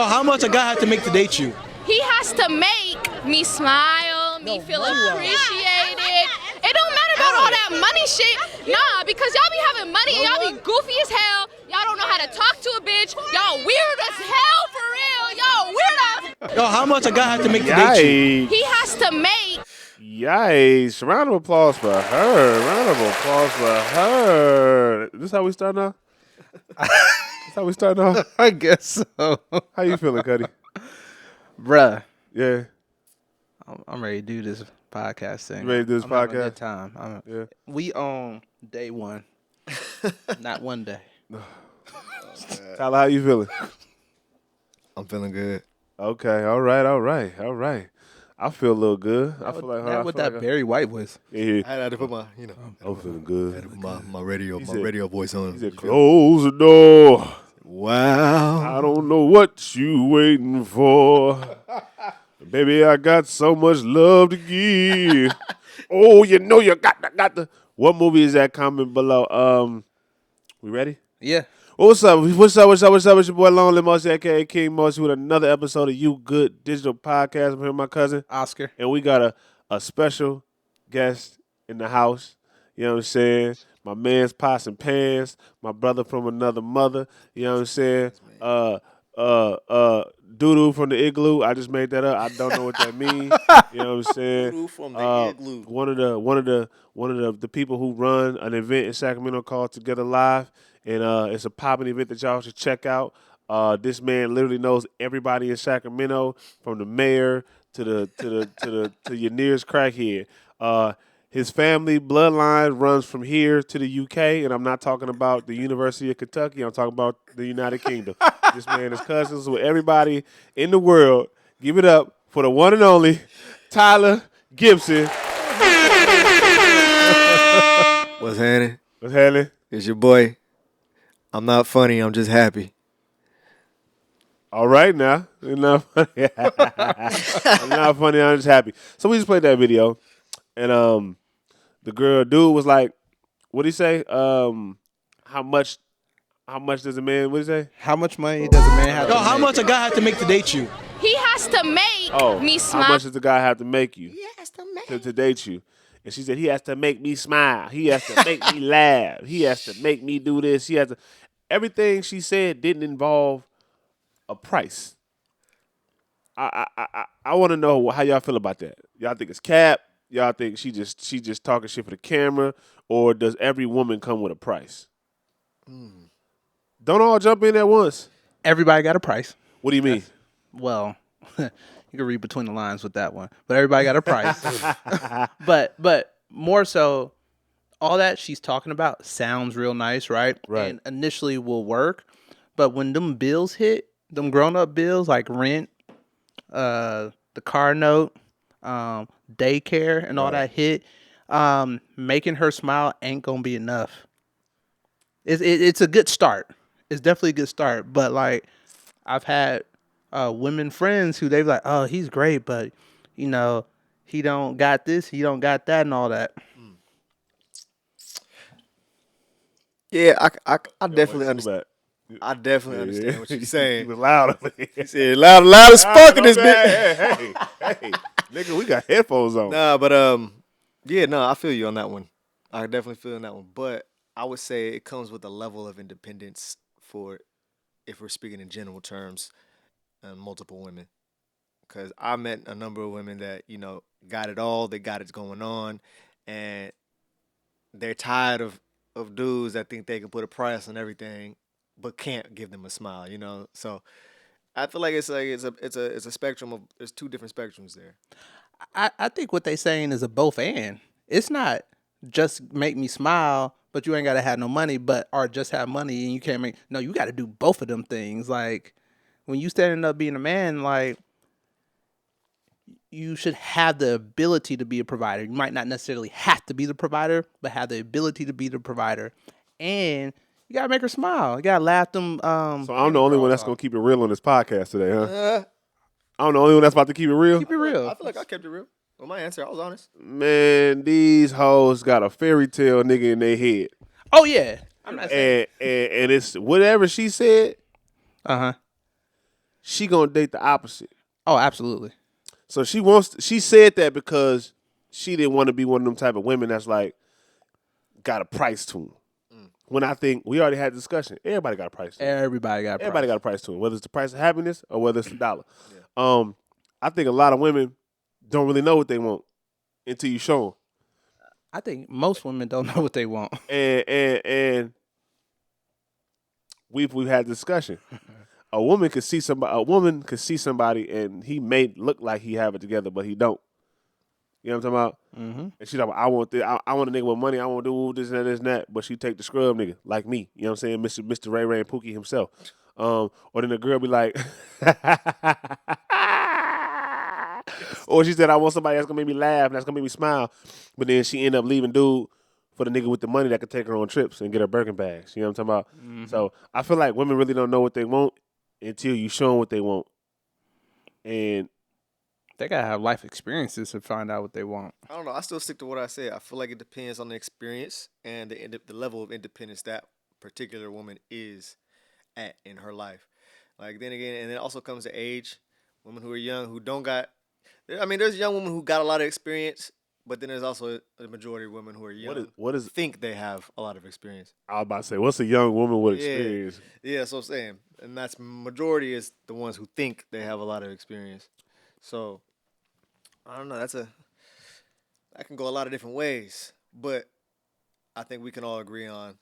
Yo, how much a guy have to make to date you? He has to make me smile, me feel appreciated. It don't matter about all that money shit. Nah, because y'all be having money and y'all be goofy as hell. Y'all don't know how to talk to a bitch. Y'all weird as hell for real. Y'all weird as. Yo, how much a guy have to make to date you? He has to make. Yikes. Round of applause for her. Round of applause for her. Is this how we start now? That's how we start off? I guess so. How you feeling, Cuddy? Bruh. Yeah. I'm ready to do this podcast thing. You ready to do this I'm podcast? having a good time. Yeah. We on day one. Not one day. Tyler, how you feeling? I'm feeling good. Okay. All right. I feel a little good. I feel like Not with that Barry White voice. Yeah. I had to put my, I'm feeling good. my radio voice on. He said, close the door. Wow. I don't know what you waiting for. Baby, I got so much love to give. Oh, you know you got the. What movie is that? Comment below. We ready? Yeah. What's up? What's up? It's your boy Lonely Mossy, aka King Mossy, with another episode of You Good Digital Podcast. I'm here with my cousin Oscar. And we got a special guest in the house. You know what I'm saying? My man's Pots and Pans, my brother from another mother. You know what I'm saying? Doodoo from the Igloo. I just made that up. I don't know what that means. You know what I'm saying? Doodoo from the Igloo. One of the people who run an event in Sacramento called Together Live, and it's a popping event that y'all should check out. This man literally knows everybody in Sacramento, from the mayor to your nearest crackhead. His family bloodline runs from here to the UK, and I'm not talking about the University of Kentucky. I'm talking about the United Kingdom. This man is cousins with everybody in the world. Give it up for the one and only Tyler Gibson. What's happening? What's happening? It's your boy. I'm not funny. I'm just happy. All right now. You're not funny. I'm not funny. I'm just happy. So we just played that video, and the dude was like, what'd he say? How much does a man, what'd he say? How much money does a man have to Yo, make? how much a guy have to make to date you? He has to make me smile. How much does the guy have to make you? He has to make. To date you? And she said, he has to make me smile. He has to make me laugh. He has to make me do this. He has to. Everything she said didn't involve a price. I want to know how y'all feel about that. Y'all think it's cap? Y'all think she just talking shit for the camera, or does every woman come with a price? Don't all jump in at once. Everybody got a price. What do you mean? Well, you can read between the lines with that one. But everybody got a price. but more so, all that she's talking about sounds real nice, right? Right. And initially will work. But when them bills hit, them grown-up bills like rent, the car note, daycare, and all that hit, making her smile ain't gonna be enough. It's a good start. It's definitely a good start. But like, I've had women friends who they've like, oh, he's great, but you know, he don't got this, he don't got that, and all that. Yeah, I definitely understand. I definitely understand what she's He saying. was loud over here. She said loud as fuck in this bitch. Hey, nigga, we got headphones on. Nah, but yeah, no, I feel you on that one. I definitely feel on that one. But I would say it comes with a level of independence for, if we're speaking in general terms, multiple women. Because I met a number of women that, got it all. They got it going on. And they're tired of dudes that think they can put a price on everything but can't give them a smile, So I feel like it's a spectrum of, there's two different spectrums there. I think what they saying is a both and. It's not just make me smile, but you ain't gotta have no money, or just have money and you can't make. No, you gotta do both of them things. Like when you standing up being a man, like you should have the ability to be a provider. You might not necessarily have to be the provider, but have the ability to be the provider, and you gotta make her smile. You gotta laugh them. So I'm the only one that's gonna keep it real on this podcast today, huh? I'm the only one that's about to keep it real. Keep it real. I feel like I kept it real. Well, my answer, I was honest. Man, these hoes got a fairy tale nigga in their head. Oh yeah, I'm not saying. And it's whatever she said. she gonna date the opposite. Oh, absolutely. So she said that because she didn't want to be one of them type of women that's like got a price to them. When I think we already had a discussion, everybody got a price to them. Everybody got a Everybody price. got a price to them, whether it's the price of happiness or whether it's the dollar. I think a lot of women don't really know what they want until you show them. I think most women don't know what they want. And we've had discussion. A woman could see somebody, and he may look like he have it together, but he don't. You know what I'm talking about? Mm-hmm. And she's like, I want this. I want a nigga with money. I want to do this and that. But she take the scrub nigga like me. You know what I'm saying? Mr. Ray Ray and Pookie himself. Or then the girl be like, or she said, I want somebody that's gonna make me laugh and that's gonna make me smile. But then she end up leaving dude for the nigga with the money that could take her on trips and get her Birkin bags. You know what I'm talking about? Mm-hmm. So I feel like women really don't know what they want until you show them what they want. And They gotta have life experiences to find out what they want. I don't know. I still stick to what I said. I feel like it depends on the experience and the level of independence that particular woman is at in her life. Like then again, and it also comes to age. Women who are young who don't got. I mean, there's young women who got a lot of experience, but then there's also a majority of women who are young. what is think they have a lot of experience? I was about to say, what's a young woman with experience? Yeah, so I'm saying, and that's majority is the ones who think they have a lot of experience. So I don't know. That can go a lot of different ways, but I think we can all agree on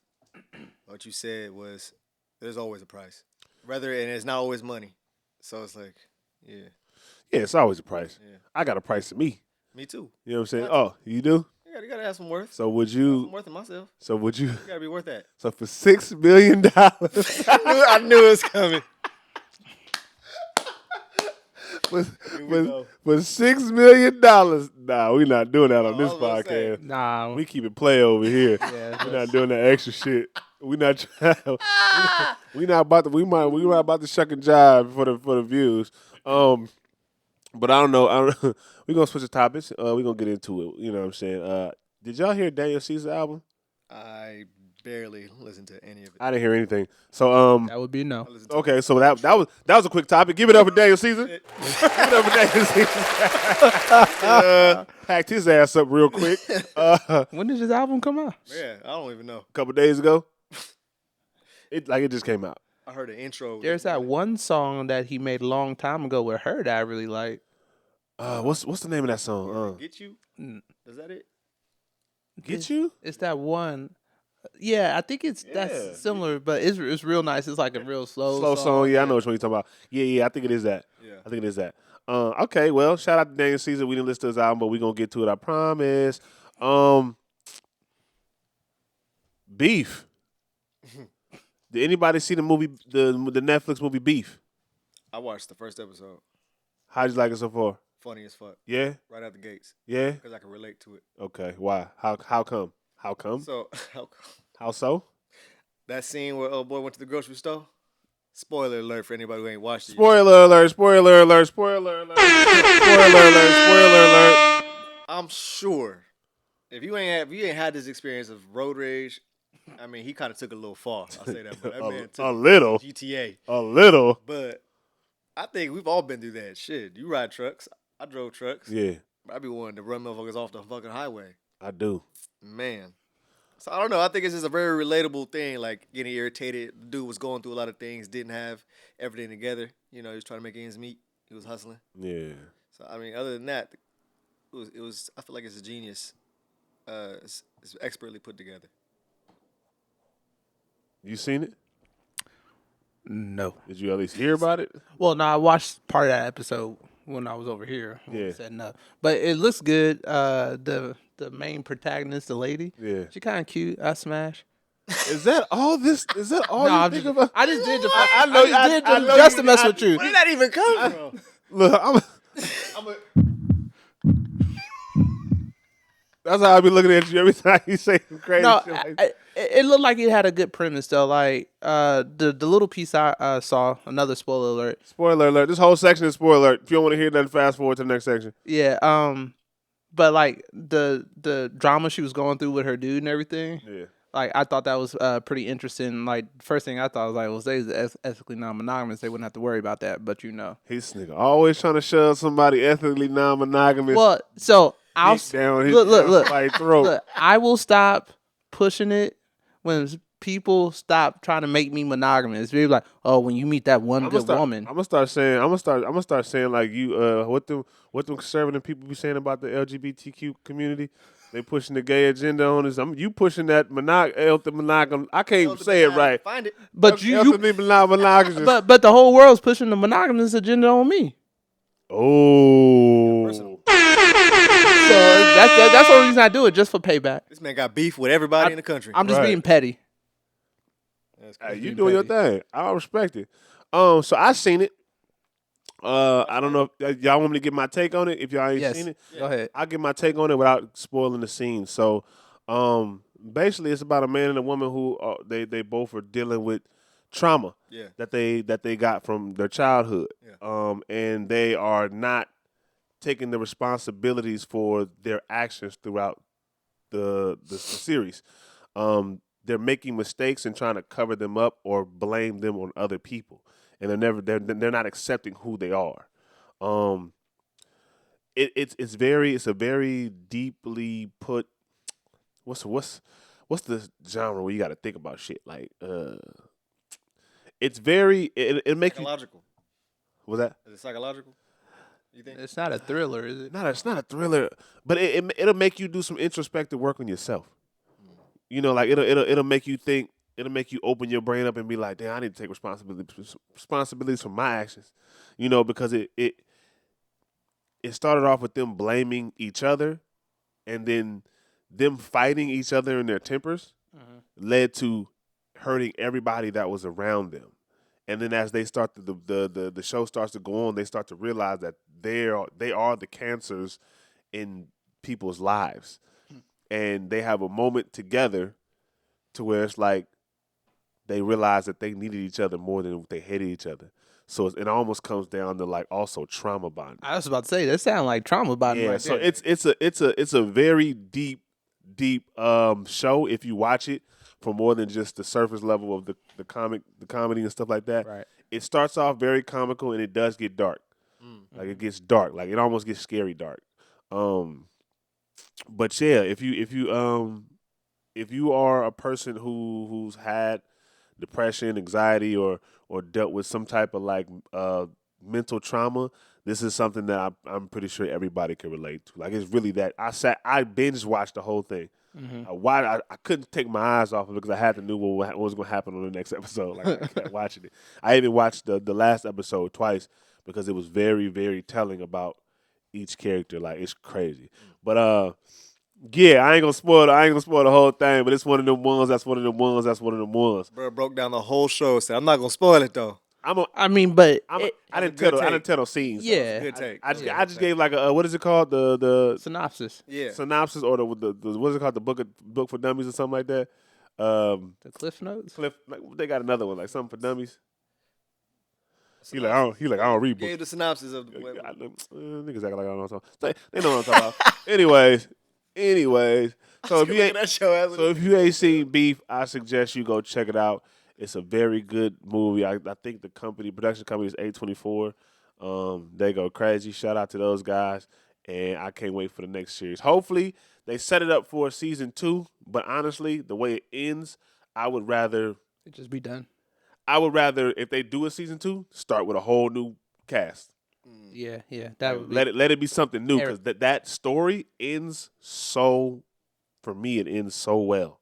what you said was there's always a price, and it's not always money. So it's like, yeah, it's always a price. Yeah. I got a price to me. Me too. You know what I'm saying? Oh, you do? You gotta have some worth. So would Some you? worth in myself. So would you? You gotta be worth that. So for $6 million, I knew it was coming. with $6 million, nah, we not doing that on this I was gonna say. podcast. Nah, We keep it play over here. Yeah, We're not doing that extra shit. We not trying. We not about to. We not about to shuck and jive for the views. But I don't know. We gonna switch the topics. We gonna get into it. You know what I'm saying? Did y'all hear Daniel Caesar's album? I barely listened to any of it. I didn't hear anything. So that would be no. I listened to okay. So that was a quick topic. Give it up for Daniel Caesar. Give it up for Daniel Caesar. Packed his ass up real quick. When did his album come out? Yeah, I don't even know. A couple days ago. It just came out. I heard an intro. There's that one song that he made a long time ago with her that I really like. What's the name of that song? Get You? Is that it? Get You? It's that one. Yeah, I think that's similar, but it's real nice. It's like a real slow song. Yeah, I know which one you're talking about. Yeah, I think it is that. Yeah. I think it is that. Okay, well, shout out to Daniel Caesar. We didn't listen to his album, but we're gonna get to it, I promise. Beef. Did anybody see the movie, the Netflix movie Beef? I watched the first episode. How'd you like it so far? Funny as fuck. Yeah? Right out the gates. Yeah? Because I can relate to it. Okay. Why? How come? How come? So, How so? that scene where old boy went to the grocery store. Spoiler alert for anybody who ain't watched it. Spoiler alert, spoiler alert, spoiler alert. Spoiler alert, spoiler alert. I'm sure if you ain't had this experience of road rage, I mean, he kind of took a little fall. I'll say that, but that man took A little. GTA. A little. But I think we've all been through that shit. You ride trucks. I drove trucks. Yeah, I be wanting to run motherfuckers off the fucking highway. I do. Man. So I don't know. I think it's just a very relatable thing. Like getting irritated. The dude was going through a lot of things. Didn't have everything together. You know, he was trying to make ends meet. He was hustling. Yeah. So I mean, other than that, it was. I feel like it's a genius. It's expertly put together. You seen it? No. Did you at least hear about it? Well, no, I watched part of that episode when I was over here. Yeah. Setting up. But it looks good. The main protagonist, the lady. Yeah. She kind of cute. I smash. Is that all this? Is that all No, you I'm think just, about? I just did the. I know- I did I know just you- to mess with you. Where did that even come from? Look, that's how I be looking at you every time you say some crazy No, shit like that. it looked like it had a good premise though. Like the little piece I saw. Another spoiler alert. Spoiler alert. This whole section is spoiler alert. If you don't want to hear that, fast forward to the next section. Yeah. But like the drama she was going through with her dude and everything. Yeah. Like I thought that was pretty interesting. Like first thing I thought was like, well, they's ethically non-monogamous. They wouldn't have to worry about that. But He's nigga always trying to shove somebody ethically non-monogamous. Well, so I'll down look. somebody's throat. Look, I will stop pushing it when people stop trying to make me monogamous. People like, oh, when you meet that one good woman. I'm gonna start saying like you what them conservative people be saying about the LGBTQ community. They pushing the gay agenda on us. You pushing that monogam. I can't even say it right. Find it. But monogamous. but the whole world's pushing the monogamous agenda on me. Oh. Personal. So that's the only reason I do it, just for payback. This man got beef with everybody in the country. I'm just Right. being petty. Hey, you doing your thing. I respect it. So I seen it. I don't know if y'all want me to get my take on it. If y'all ain't seen it, Go ahead. I'll get my take on it without spoiling the scene. So, basically, it's about a man and a woman who they both are dealing with trauma that they got from their childhood, and they are not taking the responsibilities for their actions throughout the series. They're making mistakes and trying to cover them up or blame them on other people, and they're not accepting who they are. It's a very deeply put. What's the genre where you got to think about shit like it's very it makes Psychological. Was that? Is it psychological? You think? It's not a thriller, is it? It's not a thriller, but it'll make you do some introspective work on yourself. You know, like it'll make you think. It'll make you open your brain up and be like, damn, I need to take responsibilities for my actions. You know, because it started off with them blaming each other, and then them fighting each other in their tempers led to hurting everybody that was around them. And then as they start the show starts to go on, they start to realize that they are the cancers in people's lives. And they have a moment together to where it's like they realize that they needed each other more than they hated each other. So it almost comes down to like also trauma bonding. I was about to say that sounds like trauma bonding. Yeah, right so there. it's a very deep show if you watch it for more than just the surface level of the comedy and stuff like that. Right. It starts off very comical and it does get dark. Like it gets dark. Like it almost gets scary dark. But yeah, if you are a person who's had depression, anxiety, or dealt with some type of like mental trauma, this is something that I'm pretty sure everybody can relate to. Like it's really that I binge watched the whole thing. I couldn't take my eyes off of it because I had to know what was going to happen on the next episode. Like I kept watching it. I even watched the last episode twice because it was very, very telling about each character. Like it's crazy. But yeah, I ain't gonna spoil the whole thing, but it's one of them ones. That's one of them ones. Bro broke down the whole show. Said I'm not gonna spoil it though. I didn't tell those scenes. Yeah. Good take. I just gave like a what is it called the Synopsis. Yeah. synopsis or the what is it called the book for dummies or something like that. The Cliff Notes. Like, they got another one like something for dummies. He like I don't read books. Gave the synopsis of the Niggas act like I don't know what I'm talking about. They know what I'm talking about. Anyways, so if you ain't seen Beef, I suggest you go check it out. It's a very good movie. I think the production company is A24. They go crazy. Shout out to those guys, and I can't wait for the next series. Hopefully, they set it up for season 2. But honestly, the way it ends, I would rather It just be done. if they do a season 2, start with a whole new cast. Yeah. That would be, Let it be something new because that story ends so. For me, it ends so well.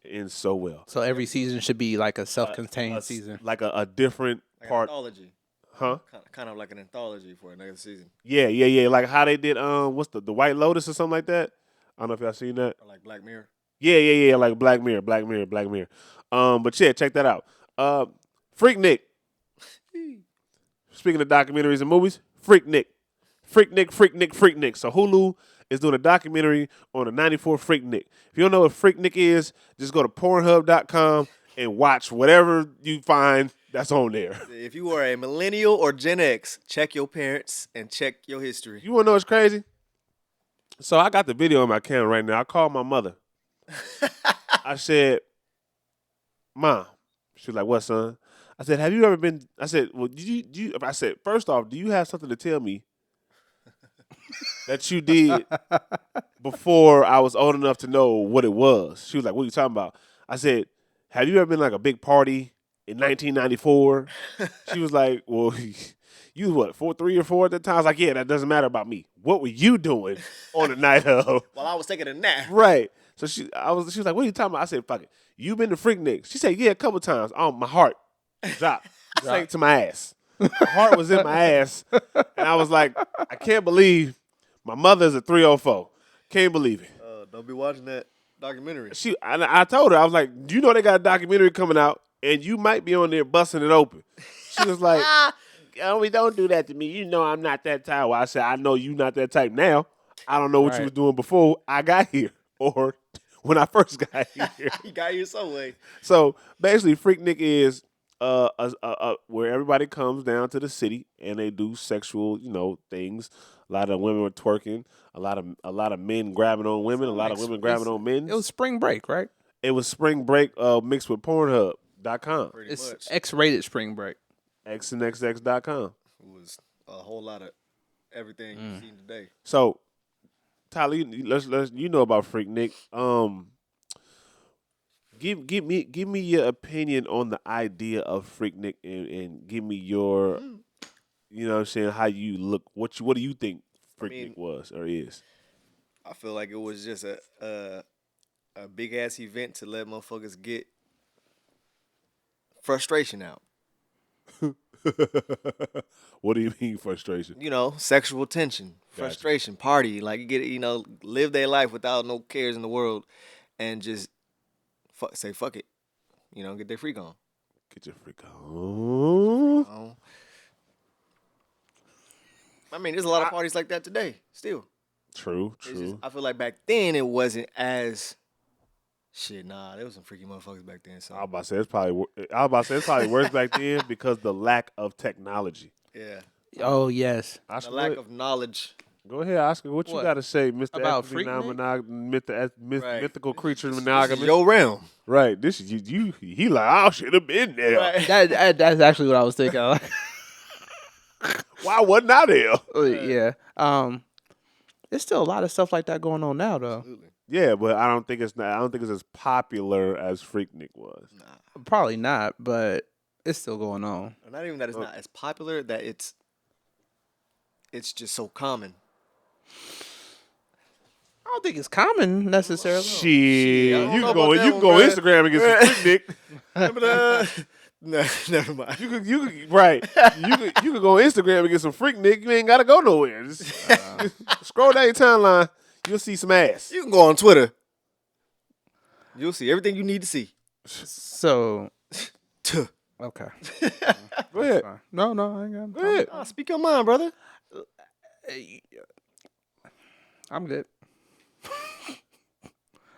It ends so well. so every season should be like a self-contained season. Like a different like part. an anthology. Huh? Kind of like an anthology for another season. Yeah. Like how they did what's the White Lotus or something like that. I don't know if y'all seen that. Or like Black Mirror. Yeah. Like Black Mirror. But yeah, check that out. FreakNic. Speaking of documentaries and movies, FreakNic. So Hulu is doing a documentary on the 94 FreakNic. If you don't know what FreakNic is, just go to Pornhub.com and watch whatever you find that's on there. If you are a millennial or Gen X, check your parents and check your history. You want to know what's crazy? So I got the video on my camera right now. I called my mother. I said, Mom. She was like, what, son? I said, have you ever been? I said, well, I said, first off, do you have something to tell me that you did before I was old enough to know what it was? She was like, what are you talking about? I said, have you ever been like a big party in 1994? She was like, well, you was what, 3 or 4 at the time? I was like, yeah, that doesn't matter about me. What were you doing on the night of? While I was taking a nap. Right. So she was like, what are you talking about? I said, fuck it. You been to FreakNic? She said, yeah, a couple times. My heart dropped straight to my ass. My heart was in my ass. And I was like, I can't believe my mother's a 304. Can't believe it. Don't be watching that documentary. I told her, I was like, you know they got a documentary coming out, and you might be on there busting it open. She was like, oh, don't do that to me. You know I'm not that type. Well, I said, I know you not that type now. I don't know what you was doing before I got here or when I first got here. You got here some way. So basically, FreakNic is where everybody comes down to the city and they do sexual, things. A lot of women were twerking. A lot of men grabbing on women. A lot of women grabbing on men. It was spring break, right? It was spring break mixed with Pornhub.com. It's X-rated spring break. XandXX.com. It was a whole lot of everything you've seen today. So, Tyler, let's about FreakNic. Give me your opinion on the idea of FreakNic and give me your, you know what I'm saying, how you look. What do you think FreakNic was or is? I feel like it was just a big ass event to let motherfuckers get frustration out. What do you mean frustration? Sexual tension, frustration, party, like live their life without no cares in the world, and just say fuck it, get their freak on. Get your freak on. I mean, there's a lot of parties like that today, still. True. I feel like back then it wasn't as shit. Nah, there was some freaky motherfuckers back then. So I was about to say it's probably worse back then because the lack of technology. Yeah. Oh yes. The lack of knowledge. Go ahead, Oscar. What you got to say, Mr. About FreakNic? Mythical creature monogamous? Your realm. Right. This is you. He like, I should have been there. Right. That's actually what I was thinking. Why wasn't I there? Yeah. There's still a lot of stuff like that going on now, though. Absolutely. Yeah, but I don't think it's as popular as FreakNic was. Nah. Probably not, but it's still going on. Not even that it's not as popular, that it's just so common. I don't think it's common necessarily. Shit, you can go Instagram and get some FreakNic. No, never mind. You could go Instagram and get some FreakNic. You ain't gotta go nowhere. Just scroll down your timeline. You'll see some ass. You can go on Twitter. You'll see everything you need to see. So, okay. Go ahead. No, I ain't got. Go ahead. Speak your mind, brother. I'm good.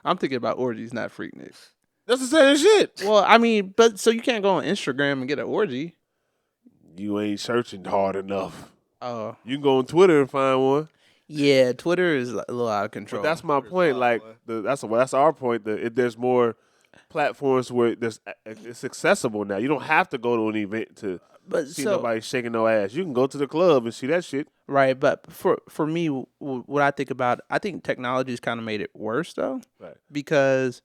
I'm thinking about orgies, not FreakNic. That's the same shit. Well, I mean, but so you can't go on Instagram and get an orgy. You ain't searching hard enough. Oh. You can go on Twitter and find one. Yeah, Twitter is a little out of control. But that's my point. Like that's our point. That there's more platforms where it's accessible now. You don't have to go to an event to see nobody shaking no ass. You can go to the club and see that shit. Right, but for me, what I think about, I think technology's kind of made it worse though. Right. Because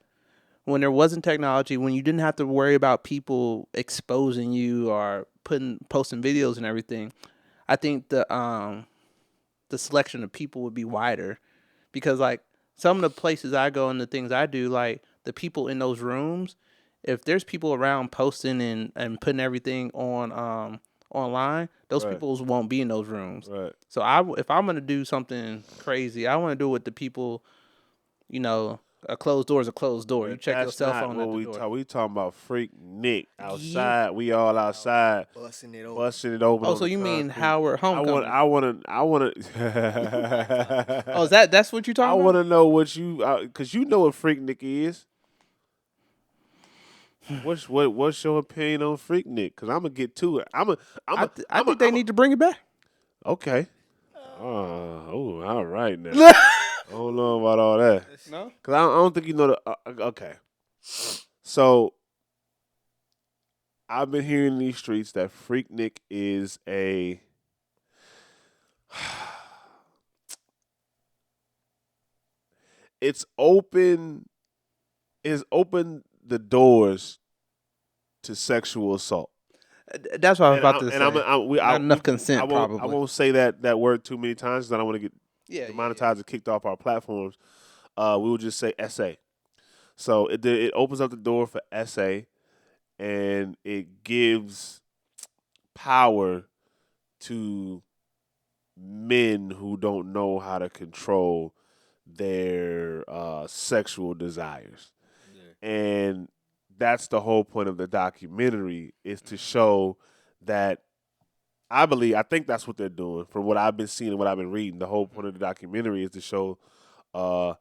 when there wasn't technology, when you didn't have to worry about people exposing you or posting videos and everything, I think the selection of people would be wider. Because like some of the places I go and the things I do, like the people in those rooms, if there's people around posting and putting everything on online, those people won't be in those rooms. Right. So if I'm gonna do something crazy, I want to do it with the people, a closed door is a closed door. You check your cell phone at the door. We talking about FreakNic outside. We all outside Busting it open. Oh, so you mean Howard Homecoming? I want to. Oh, that's what you talking about? I want to know what you, because you know what FreakNic is. What's your opinion on FreakNic? Because I'm gonna get to it. I think they need to bring it back. Okay. All right now. I don't know about all that. No? Because I don't think you know the... okay. So I've been hearing in these streets that FreakNic is a it's open the doors to sexual assault. That's what I was about to And say. Not enough consent, probably. I won't say that word too many times because I don't want to get demonetized and kicked off our platforms. We will just say SA. So it opens up the door for SA, and it gives power to men who don't know how to control their sexual desires. Yeah. And that's the whole point of the documentary, is to show that I think that's what they're doing. From what I've been seeing and what I've been reading, the whole point of the documentary is to show the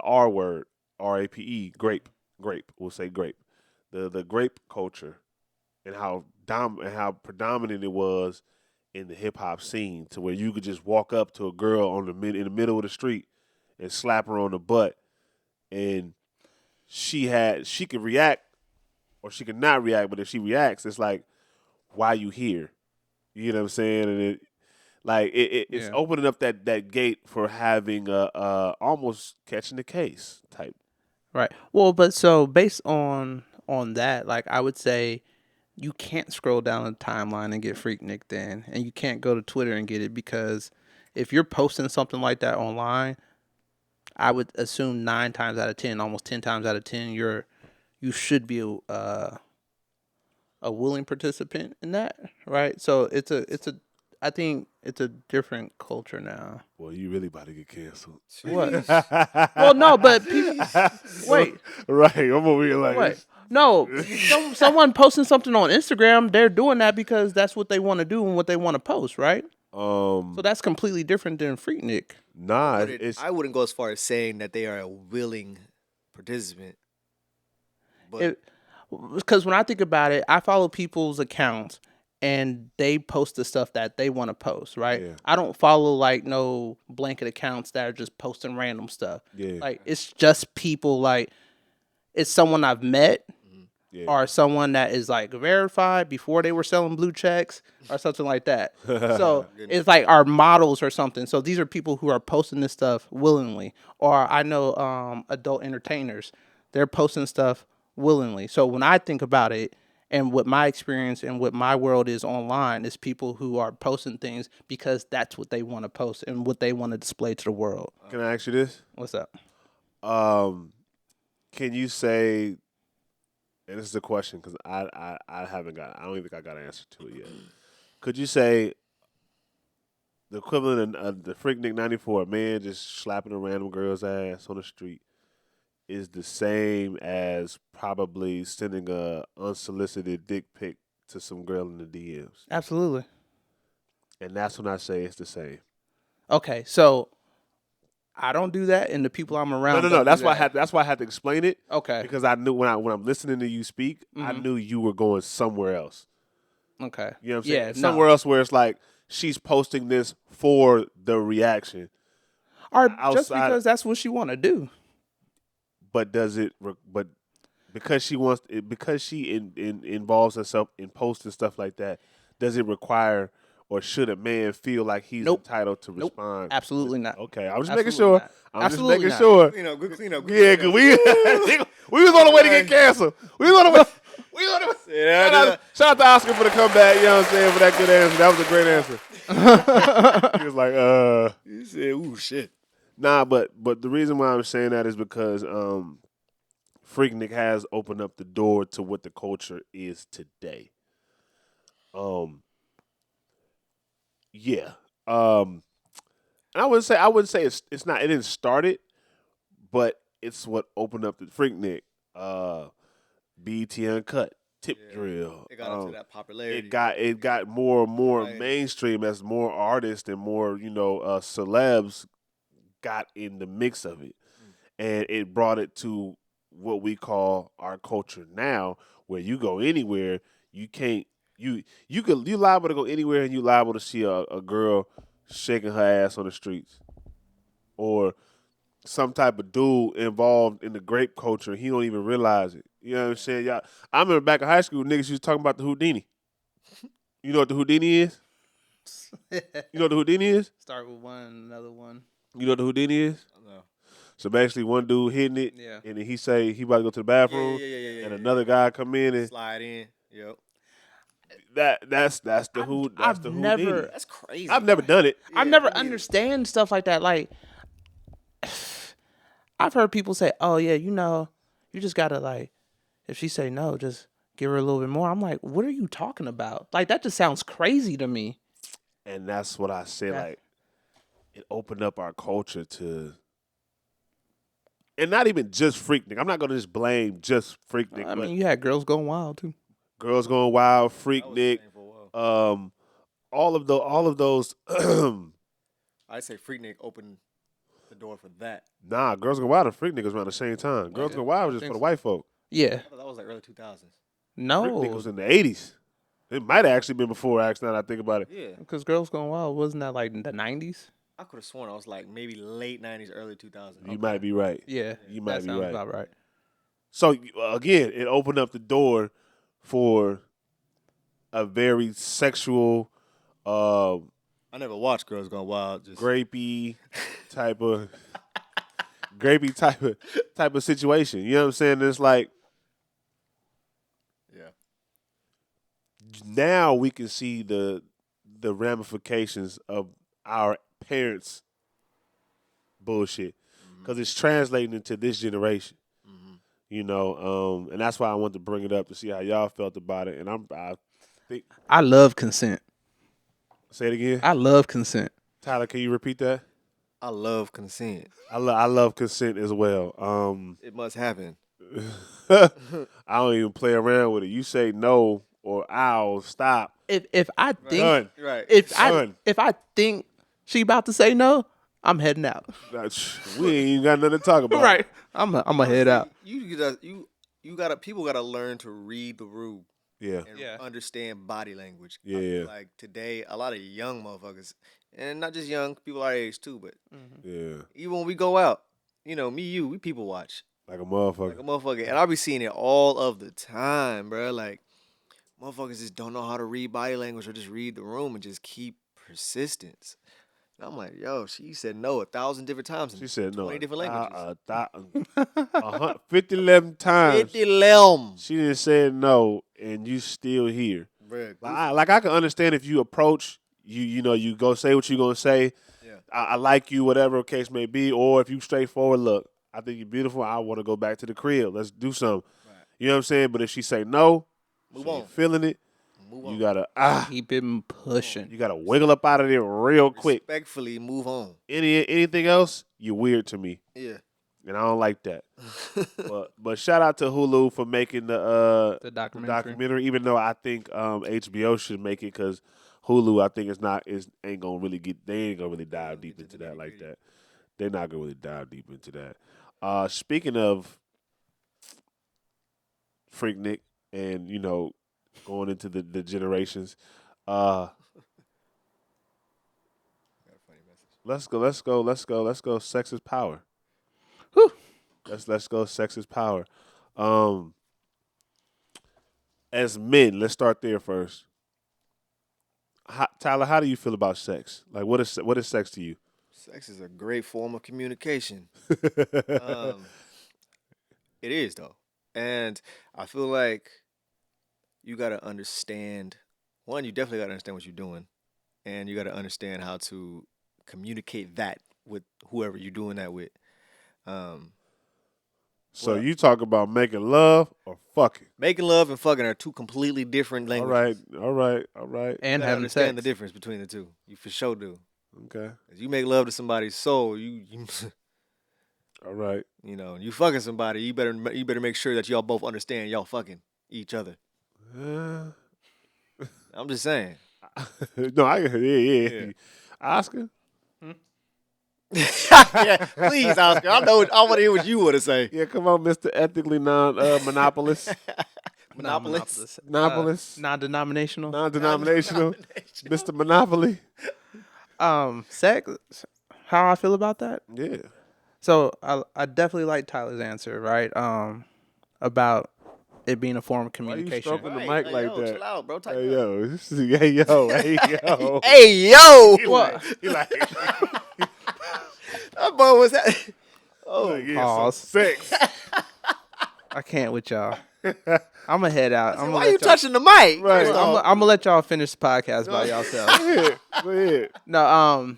R word, RAPE, grape. We'll say grape. The grape culture and how predominant it was in the hip hop scene, to where you could just walk up to a girl in the middle of the street and slap her on the butt, and she could react or she could not react, but if she reacts, it's like, why you here? You know what I'm saying? And it's opening up that gate for having almost catching the case type. Right. Well, but so based on that, like, I would say you can't scroll down the timeline and get FreakNic then, and you can't go to Twitter and get it, because if you're posting something like that online, I would assume 9 times out of 10, almost 10 times out of 10, you should be a willing participant in that, right? So I think it's a different culture now. Well, you really about to get canceled. What? Well, no, but people, wait. Right, I'm over here like, wait. No, someone posting something on Instagram, they're doing that because that's what they want to do and what they want to post, right? So that's completely different than FreakNic. Nah, I wouldn't go as far as saying that they are a willing participant. But because when I think about it, I follow people's accounts and they post the stuff that they want to post, right? Yeah. I don't follow like no blanket accounts that are just posting random stuff. Yeah. Like, it's just people, like, it's someone I've met or someone that is like verified before they were selling blue checks or something like that. So it's like our models or something. So these are people who are posting this stuff willingly. Or I know adult entertainers, they're posting stuff willingly. So when I think about it, and what my experience and what my world is online, is people who are posting things because that's what they want to post and what they want to display to the world. Can I ask you this? What's up? Can you say, and this is a question because I don't even think I got an answer to it yet. Could you say the equivalent of the FreakNic 94, a man just slapping a random girl's ass on the street, is the same as probably sending a unsolicited dick pic to some girl in the DMs? Absolutely. And that's when I say it's the same. Okay, so I don't do that, and the people I'm around. No. That's why I had to explain it. Okay. Because I knew when I'm listening to you speak, I knew you were going somewhere else. Okay. You know what I'm saying? Yeah. Somewhere else where it's like she's posting this for the reaction, or just because that's what she want to do. But does it? But because she wants, because she involves herself in posting stuff like that, does it require, or should a man feel like he's entitled to respond? Absolutely not. Okay, I was just making sure. Not. I'm Absolutely just making sure. Good cleanup. Yeah, because we was on the way to get canceled. We was on the way. We was on the way. Shout out to Oscar for the comeback. You know what I'm saying, for that good answer. That was a great answer. He was like, You said, ooh, shit. Nah, but the reason why I'm saying that is because FreakNic has opened up the door to what the culture is today. Yeah. And I wouldn't say it's not. It didn't start it, but it's what opened up the FreakNic. BET Uncut, Tip Drill. It got into that popularity. It got more and more mainstream as more artists and more celebs got in the mix of it, and it brought it to what we call our culture now, where you go anywhere, you can't you liable to go anywhere and you liable to see a girl shaking her ass on the streets, or some type of dude involved in the grape culture. He don't even realize it. You know what I'm saying? Y'all, I remember back in high school, niggas used to talking about the Houdini. You know what the Houdini is? You know what the Houdini is? Start with one, another one. You know what the Houdini is? No. So basically, one dude hitting it, Yeah. and then he say he about to go to the bathroom, and another guy come in and Slide in. Yep. that's the Houdini. That's crazy. I've never done it. I never understand stuff like that. Like, I've heard people say, "Oh yeah, you just gotta like, if she say no, just give her a little bit more." I'm like, what are you talking about? Like, that just sounds crazy to me. And that's what I say. Like, it opened up our culture to, and not even just FreakNic. I'm not gonna just blame just FreakNic. I mean, you had girls going wild too. Girls Going Wild, FreakNic, all of those. I'd say FreakNic opened the door for that. Nah, Girls Going Wild and FreakNic was around the same time. Girls Going Wild was just for the white folk. Yeah. I thought that was like early 2000s. FreakNic No, was in the 80s. It might have actually been before. Actually, now that I think about it. Yeah. because girls going wild wasn't that like in the 90s? I could have sworn I was like maybe late 90s, early 2000s. You might be right. Yeah, You might that be sounds right. about right. So again, it opened up the door for a very sexual, I never watched Girls Gone Wild. Just grapey type of type of situation. You know what I'm saying? It's like yeah. now we can see the ramifications of our parents' bullshit because it's translating into this generation. You know, and that's why I wanted to bring it up to see how y'all felt about it. And I think I love consent. say it again. I love consent. Tyler, can you repeat that? I love consent. I love consent as well. It must happen. I don't even play around with it. You say no or I'll stop. If I think Done. Right. if Done. I think she about to say no, I'm heading out. We ain't even got nothing to talk about. Right. I'm a head out. You gotta people gotta learn to read the room Yeah. and understand body language. I Yeah. feel like today a lot of young motherfuckers, and not just young people our age too, but Yeah. even when we go out, me, you, we people watch Like a motherfucker. like a motherfucker, and I'll be seeing it all of the time, bro. Like motherfuckers just don't know how to read body language or just read the room and just keep persistence. And I'm like, yo, she said no 1,000 different times. She said no. 20 different languages. 50, 11 times. 50 lem. She didn't say no, and you still here. Bruh, Like I can understand if you approach, you go say what you gonna say. Yeah. I like you, whatever the case may be, or if you straightforward, look, I think you're beautiful. I want to go back to the crib. Let's do something. Right. You know what I'm saying? But if she say no, Move she ain't on. feeling it. Move You on. gotta Keep it pushing. you gotta wiggle up out of there real quick. Respectfully move on. Anything else, you're weird to me, Yeah. and I don't like that. but shout out to Hulu for making the The documentary. even though I think HBO should make it because Hulu I think ain't gonna really dive deep into that like that. They're not gonna really dive deep into that. Speaking of FreakNic and going into the generations, let's go. Sex is power. Whew. Let's go. Sex is power. As men, let's start there first. Tyler, how do you feel about sex? Like, what is sex to you? Sex is a great form of communication. It is though. And I feel like you gotta understand one, you definitely gotta understand what you're doing. And you gotta understand how to communicate that with whoever you're doing that with. So you talk about making love or fucking? Making love and fucking are two completely different languages. All right. You And gotta having understand sex. the difference between the two. You for sure do. Okay. If you make love to somebody's soul, you All right. you fucking somebody, you better make sure that y'all both understand y'all fucking each other. I'm just saying. No, yeah. Oscar? Yeah, please, Oscar. I want to hear what you want to say. Yeah, come on, Mr. Ethically monopolist. Monopolist. Monopolist. Non-denominational. Non-denominational. Mr. Monopoly. Sex. How I feel about that? Yeah. So I definitely like Tyler's answer, right? About it being a form of Why you communication. stroking the mic like yo, that? chill out, bro. Tighten Hey up. yo, hey yo. Hey, yo. He Well, like, That boy was that. Oh, yeah, Pause. so sex. I can't with y'all. I'm gonna head out. I'm why you touching the mic? Right. First I'm off, gonna let y'all finish the podcast by yourselves. Go ahead. No,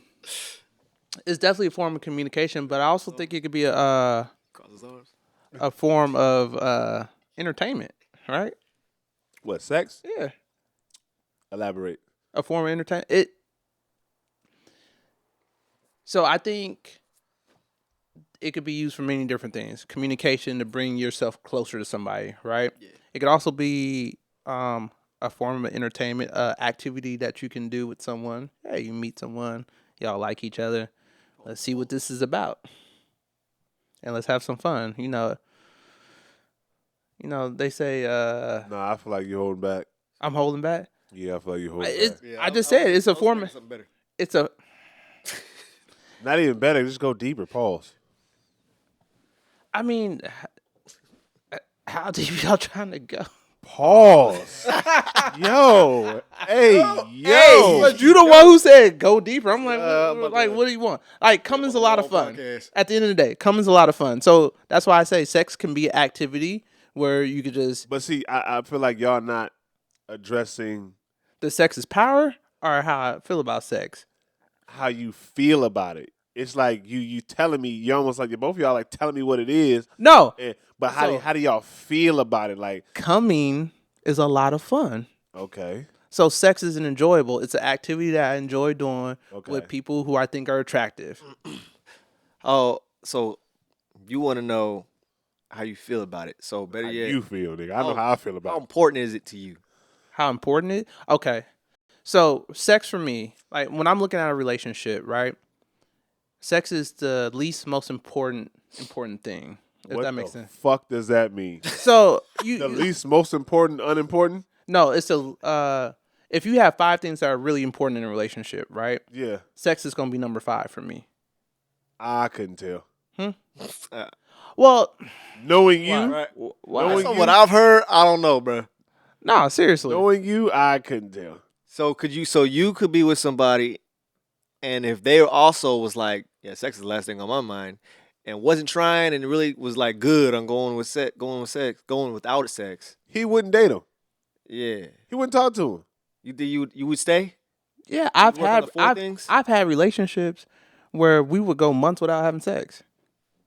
it's definitely a form of communication, but I also think it could be a form of entertainment, right? What, sex? Yeah, Elaborate. a form of entertainment. So I think it could be used for many different things. Communication to bring yourself closer to somebody, right? Yeah. It could also be a form of entertainment, activity that you can do with someone. Hey, you meet someone, y'all like each other. Let's see what this is about, and let's have some fun. You know, they say Nah, I feel like you're holding back. I'm holding back. Yeah, I feel like you're holding back. I just said it's a form. It's a. Not even better. Just go deeper. Pause. I mean, how deep y'all trying to go? Pause. Yo. Hey, yo. Hey, but you the one who said go deeper. I'm like, what do you want? Like, coming's a lot of fun. At the end of the day, coming's a lot of fun. So that's why I say sex can be an activity where you could just. But see, I feel like y'all not addressing The sex is power, or how I feel about sex. how you feel about it. It's like you telling me, you almost like both of y'all like telling me what it is. No, But how do y'all feel about it? Like, coming is a lot of fun. okay. So sex isn't enjoyable. It's an activity that I enjoy doing Okay. with people who I think are attractive. Oh, so you want to know how you feel about it? So better How yet, you feel, nigga. I know how I feel how about it. important is it to you? How important it? Okay. So sex for me, like when I'm looking at a relationship, right? Sex is the least most important thing. If What that makes the sense. fuck does that mean? So The least most important, unimportant? no, it's if you have 5 things that are really important in a relationship, right? Yeah. Sex is gonna be number 5 for me. I couldn't tell. Well, Knowing you, Right. why? Knowing So you- what I've heard, I don't know, bro. No, seriously. knowing you, I couldn't tell. So you could be with somebody, and if they also was like, yeah, sex is the last thing on my mind, and wasn't trying and really was like good on going without sex, He wouldn't date him. yeah, He wouldn't talk to him. you would stay. Yeah, I've work on had the 4 things? I've had relationships where we would go months without having sex,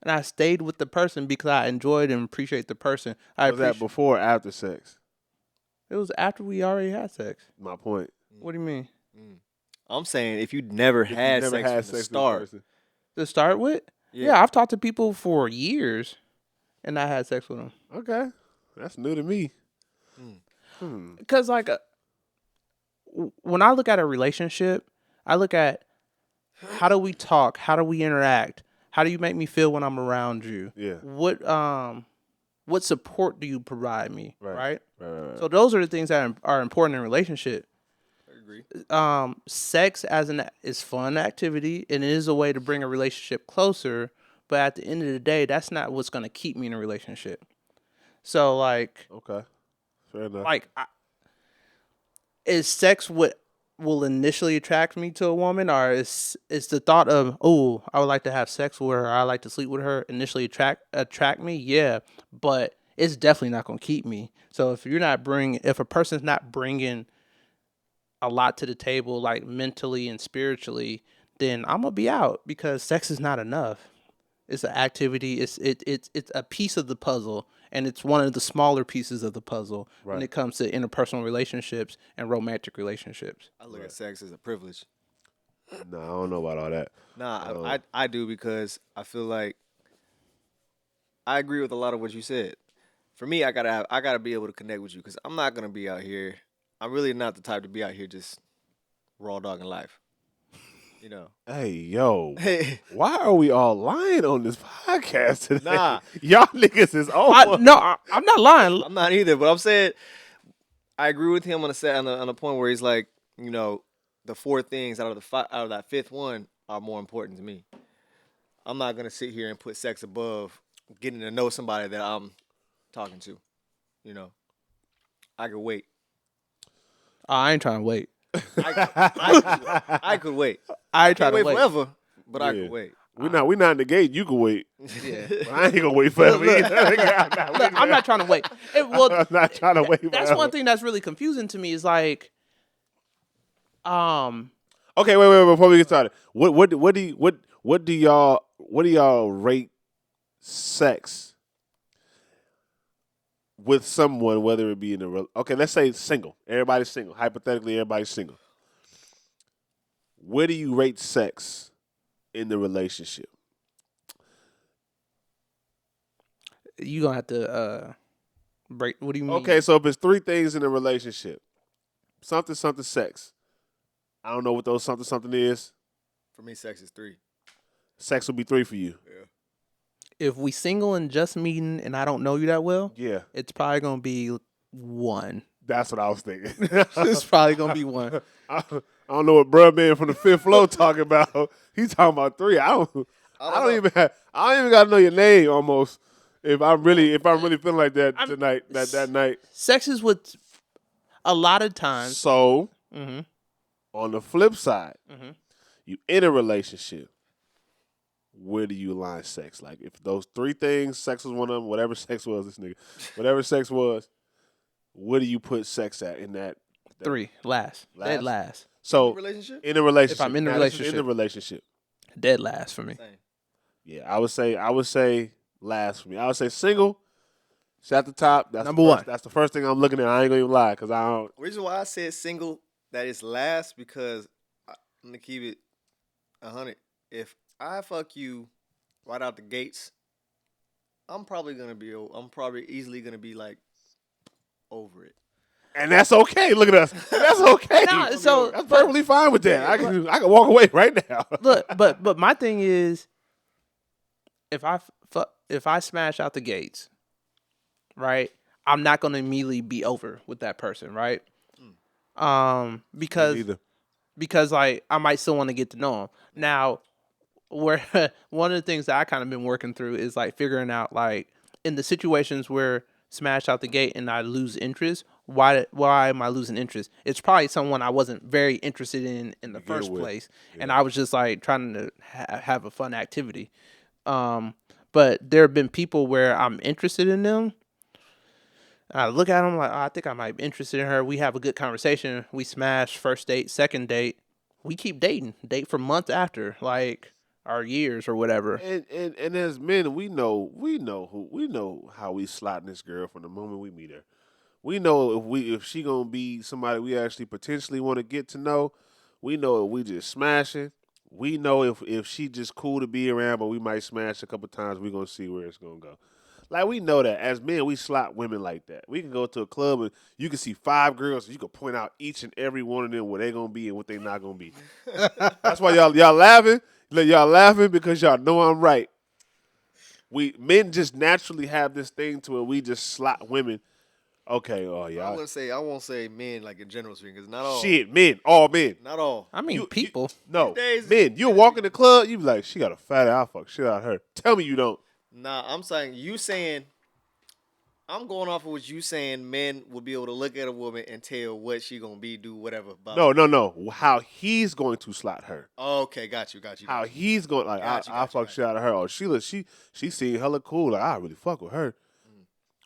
and I stayed with the person because I enjoyed and appreciate the person. Was that before or after sex? It was after we already had sex. My point. What do you mean? I'm saying if you never If you had never sex had from the sex with a start, person. To start with, yeah, I've talked to people for years, and I had sex with them. Okay. That's new to me. Because like, when I look at a relationship, I look at how do we talk, how do we interact, how do you make me feel when I'm around you? Yeah. What support do you provide me? Right. Right. So those are the things that are important in a relationship. I agree. Sex is fun activity, and it is a way to bring a relationship closer. But at the end of the day, that's not what's going to keep me in a relationship. So like, Okay. Fair enough. is sex what will initially attract me to a woman, or is the thought of, oh, I would like to have sex with her, or I like to sleep with her initially attract me? Yeah, but it's definitely not going to keep me. So if a person's not bringing a lot to the table, like mentally and spiritually, then I'm gonna be out, because sex is not enough. It's an activity. It's a piece of the puzzle, and it's one of the smaller pieces of the puzzle when it comes to interpersonal relationships and romantic relationships. I look at sex as a privilege. No, I don't know about all that. Nah, I do, because I feel like I agree with a lot of what you said. For me, I gotta be able to connect with you, because I'm not gonna be out here. I'm really not the type to be out here just raw dogging life. You know. Hey, yo. Hey, Why are we all lying on this podcast today? Nah. Y'all niggas is on. I'm not lying. I'm not either, but I'm saying I agree with him on a point where he's like, you know, the 4 things out of that 5th one are more important to me. I'm not gonna sit here and put sex above getting to know somebody that I'm talking to. You know, I could wait. I ain't trying to wait. I could wait. I ain't Can't trying to wait wait. forever, but I Yeah. could wait. We not in the gate. You can wait. Yeah. But I ain't gonna wait forever. either. Look, I'm not trying to wait. Well, I'm not trying to wait. that's forever. one thing that's really confusing to me is like, Okay, wait. Before we get started, what do y'all rate sex with someone, whether it be in a okay, let's say single. Everybody's single. Hypothetically, everybody's single. Where do you rate sex in the relationship? you gonna have to break. What do you mean? Okay, so if it's 3 things in a relationship, something sex. I don't know what those something is. For me, sex is 3. Sex will be 3 for you. If we single and just meeting and I don't know you that well, Yeah, it's probably gonna be 1. that's what I was thinking. It's probably gonna be 1. I don't know what bruh man from the 5th floor talking about. He's talking about 3. I don't even gotta know your name almost. If I'm really feeling like that tonight, that night. Sex is what a lot of times. So Mhm. on the flip side, Mhm. you in a relationship. Where do you align sex? Like if those 3 things, sex was one of them, whatever sex was, this nigga, whatever sex was, where do you put sex at in that? 3 last. Dead last. So Relationship? in a relationship, If I'm in a now, this is relationship. in a relationship, Dead last for me. Same. yeah, I would say last for me. I would say single. It's at the top. That's Number the first, 1. That's the first thing I'm looking at. I ain't gonna even lie, cause I don't. Reason why I said single that is last because I'm gonna keep it 100. If I fuck you right out the gates, I'm probably easily gonna be like over it. And that's okay. Look at us. And that's okay. Nah, so- that's perfectly fine with that. I can walk away right now. Look, but my thing is, if I smash out the gates, right, I'm not gonna immediately be over with that person, right? Because like I might still want to get to know him. Now, where one of the things that I kind of been working through is like figuring out like in the situations where smash out the gate and I lose interest. Why am I losing interest? It's probably someone I wasn't very interested in the first with. place, and I was just like trying to have a fun activity. But there have been people where I'm interested in them. I look at them like, oh, I think I might be interested in her. We have a good conversation. We smash first date, second date. We keep dating, date for months after, like our years or whatever. And as men, we know how we slotting this girl from the moment we meet her. We know if she gonna be somebody we actually potentially want to get to know. We know if we just smashing. We know if she just cool to be around, but we might smash a couple times. We gonna see where it's gonna go. Like we know that as men, we slot women like that. We can go to a club and you can see 5 girls, and you can point out each and every one of them where they gonna be and what they not gonna be. That's why y'all laughing. Y'all laughing because y'all know I'm right. Men just naturally have this thing to where we just slot women. Okay, I won't say men like in general speaking, because not all. Shit, men, all men. Not all. I mean, people. No, These days- men. You walk in the club, you be like, she got a fatty. I'll fuck shit out of her. Tell me you don't. Nah, I'm saying I'm going off of what you saying. Men will be able to look at a woman and tell what she gonna be, do whatever. About No. How he's going to slot her. Okay, got you. How he's going like I fuck shit out of her. Or she seemed hella cool. Like I really fuck with her.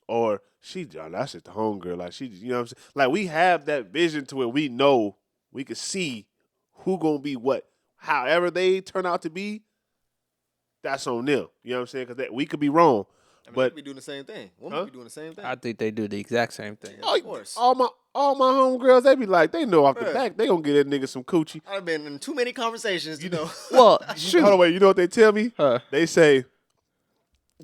Or that's just the homegirl. Like she, you know what I'm saying? Like we have that vision to where we know we can see who gonna be what. However they turn out to be, that's on them. You know what I'm saying? Because we could be wrong. But we be doing the same thing. Women be doing the same thing. I think they do the exact same thing. Of course. all my homegirls, they be like, they know off the back, they gonna get that nigga some coochie. I've been in too many conversations, you know. Well, shoot. Hold on, wait. You know what they tell me? Huh. They say,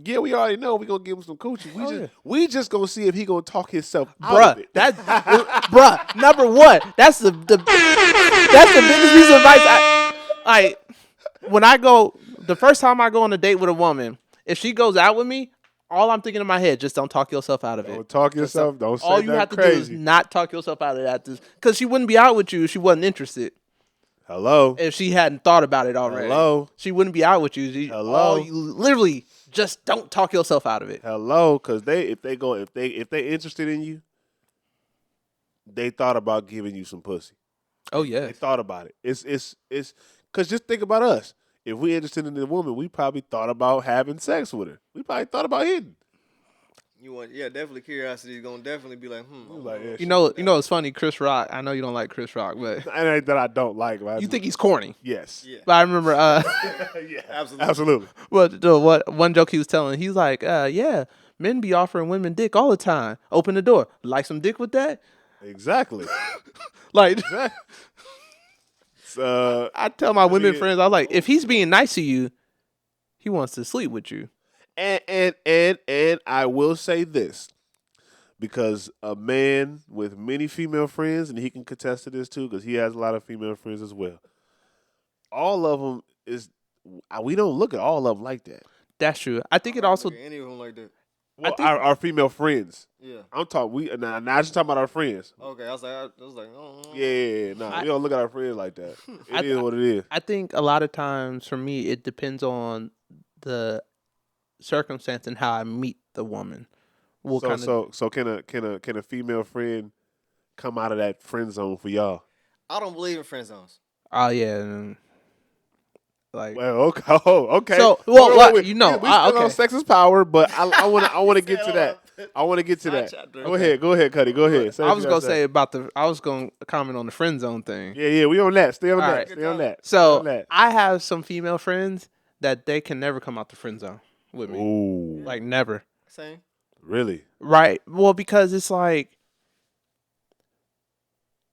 yeah, we already know we gonna give him some coochie. We just gonna see if he gonna talk himself out of it. Bruh, number one, that's the biggest piece of advice. When I go, the first time I go on a date with a woman, if she goes out with me, all I'm thinking in my head, just don't talk yourself out of it. Don't talk yourself. Don't say all you have to do is not talk yourself out of that, because she wouldn't be out with you if she wasn't interested. Hello. If she hadn't thought about it already. Hello. She wouldn't be out with you. Hello. You literally just don't talk yourself out of it. Hello, because if they interested in you, they thought about giving you some pussy. Oh They yeah. thought about it. It's because just think about us. If we interested in the woman, we probably thought about having sex with her. We probably thought about hitting. Definitely curiosity is gonna definitely be like, Like, yeah, You know it's funny, Chris Rock. I know you don't like Chris Rock, but it ain't that I don't like. Right? you think he's corny. Yes. Yeah. But I remember Yeah. Absolutely. what one joke he was telling, he's like, yeah, men be offering women dick all the time. Open the door. Like some dick with that? Exactly. Like So, I tell my women mean- friends, I was like, if he's being nice to you, he wants to sleep with you. and I will say this, because a man with many female friends, and he can contest to this too, because he has a lot of female friends as well. All of them we don't look at all of them like that. That's true. I think it also any of them like that. Well, think- our female friends. Yeah. I'm talking. Now just talking about our friends. Okay. I was like, oh. Yeah. No, we don't look at our friends like that. It is what it is. I think a lot of times for me it depends on the circumstance and how I meet the woman. So can a female friend come out of that friend zone for y'all? I don't believe in friend zones. Oh yeah. Like Well, okay. Oh, okay. So, well, Hold on, what- wait. you know, we still okay. on sex is power, but I want to get to that. I want to get to that. chapter. Go ahead, Cuddy. Go ahead. Say I what was you gonna gotta say I was gonna comment on the friend zone thing. Yeah. We on that. Stay on All that. right. Stay on that. Stay So on that. I have some female friends that they can never come out the friend zone with me. Ooh, Like never. Same. really? Right. Well, because it's like,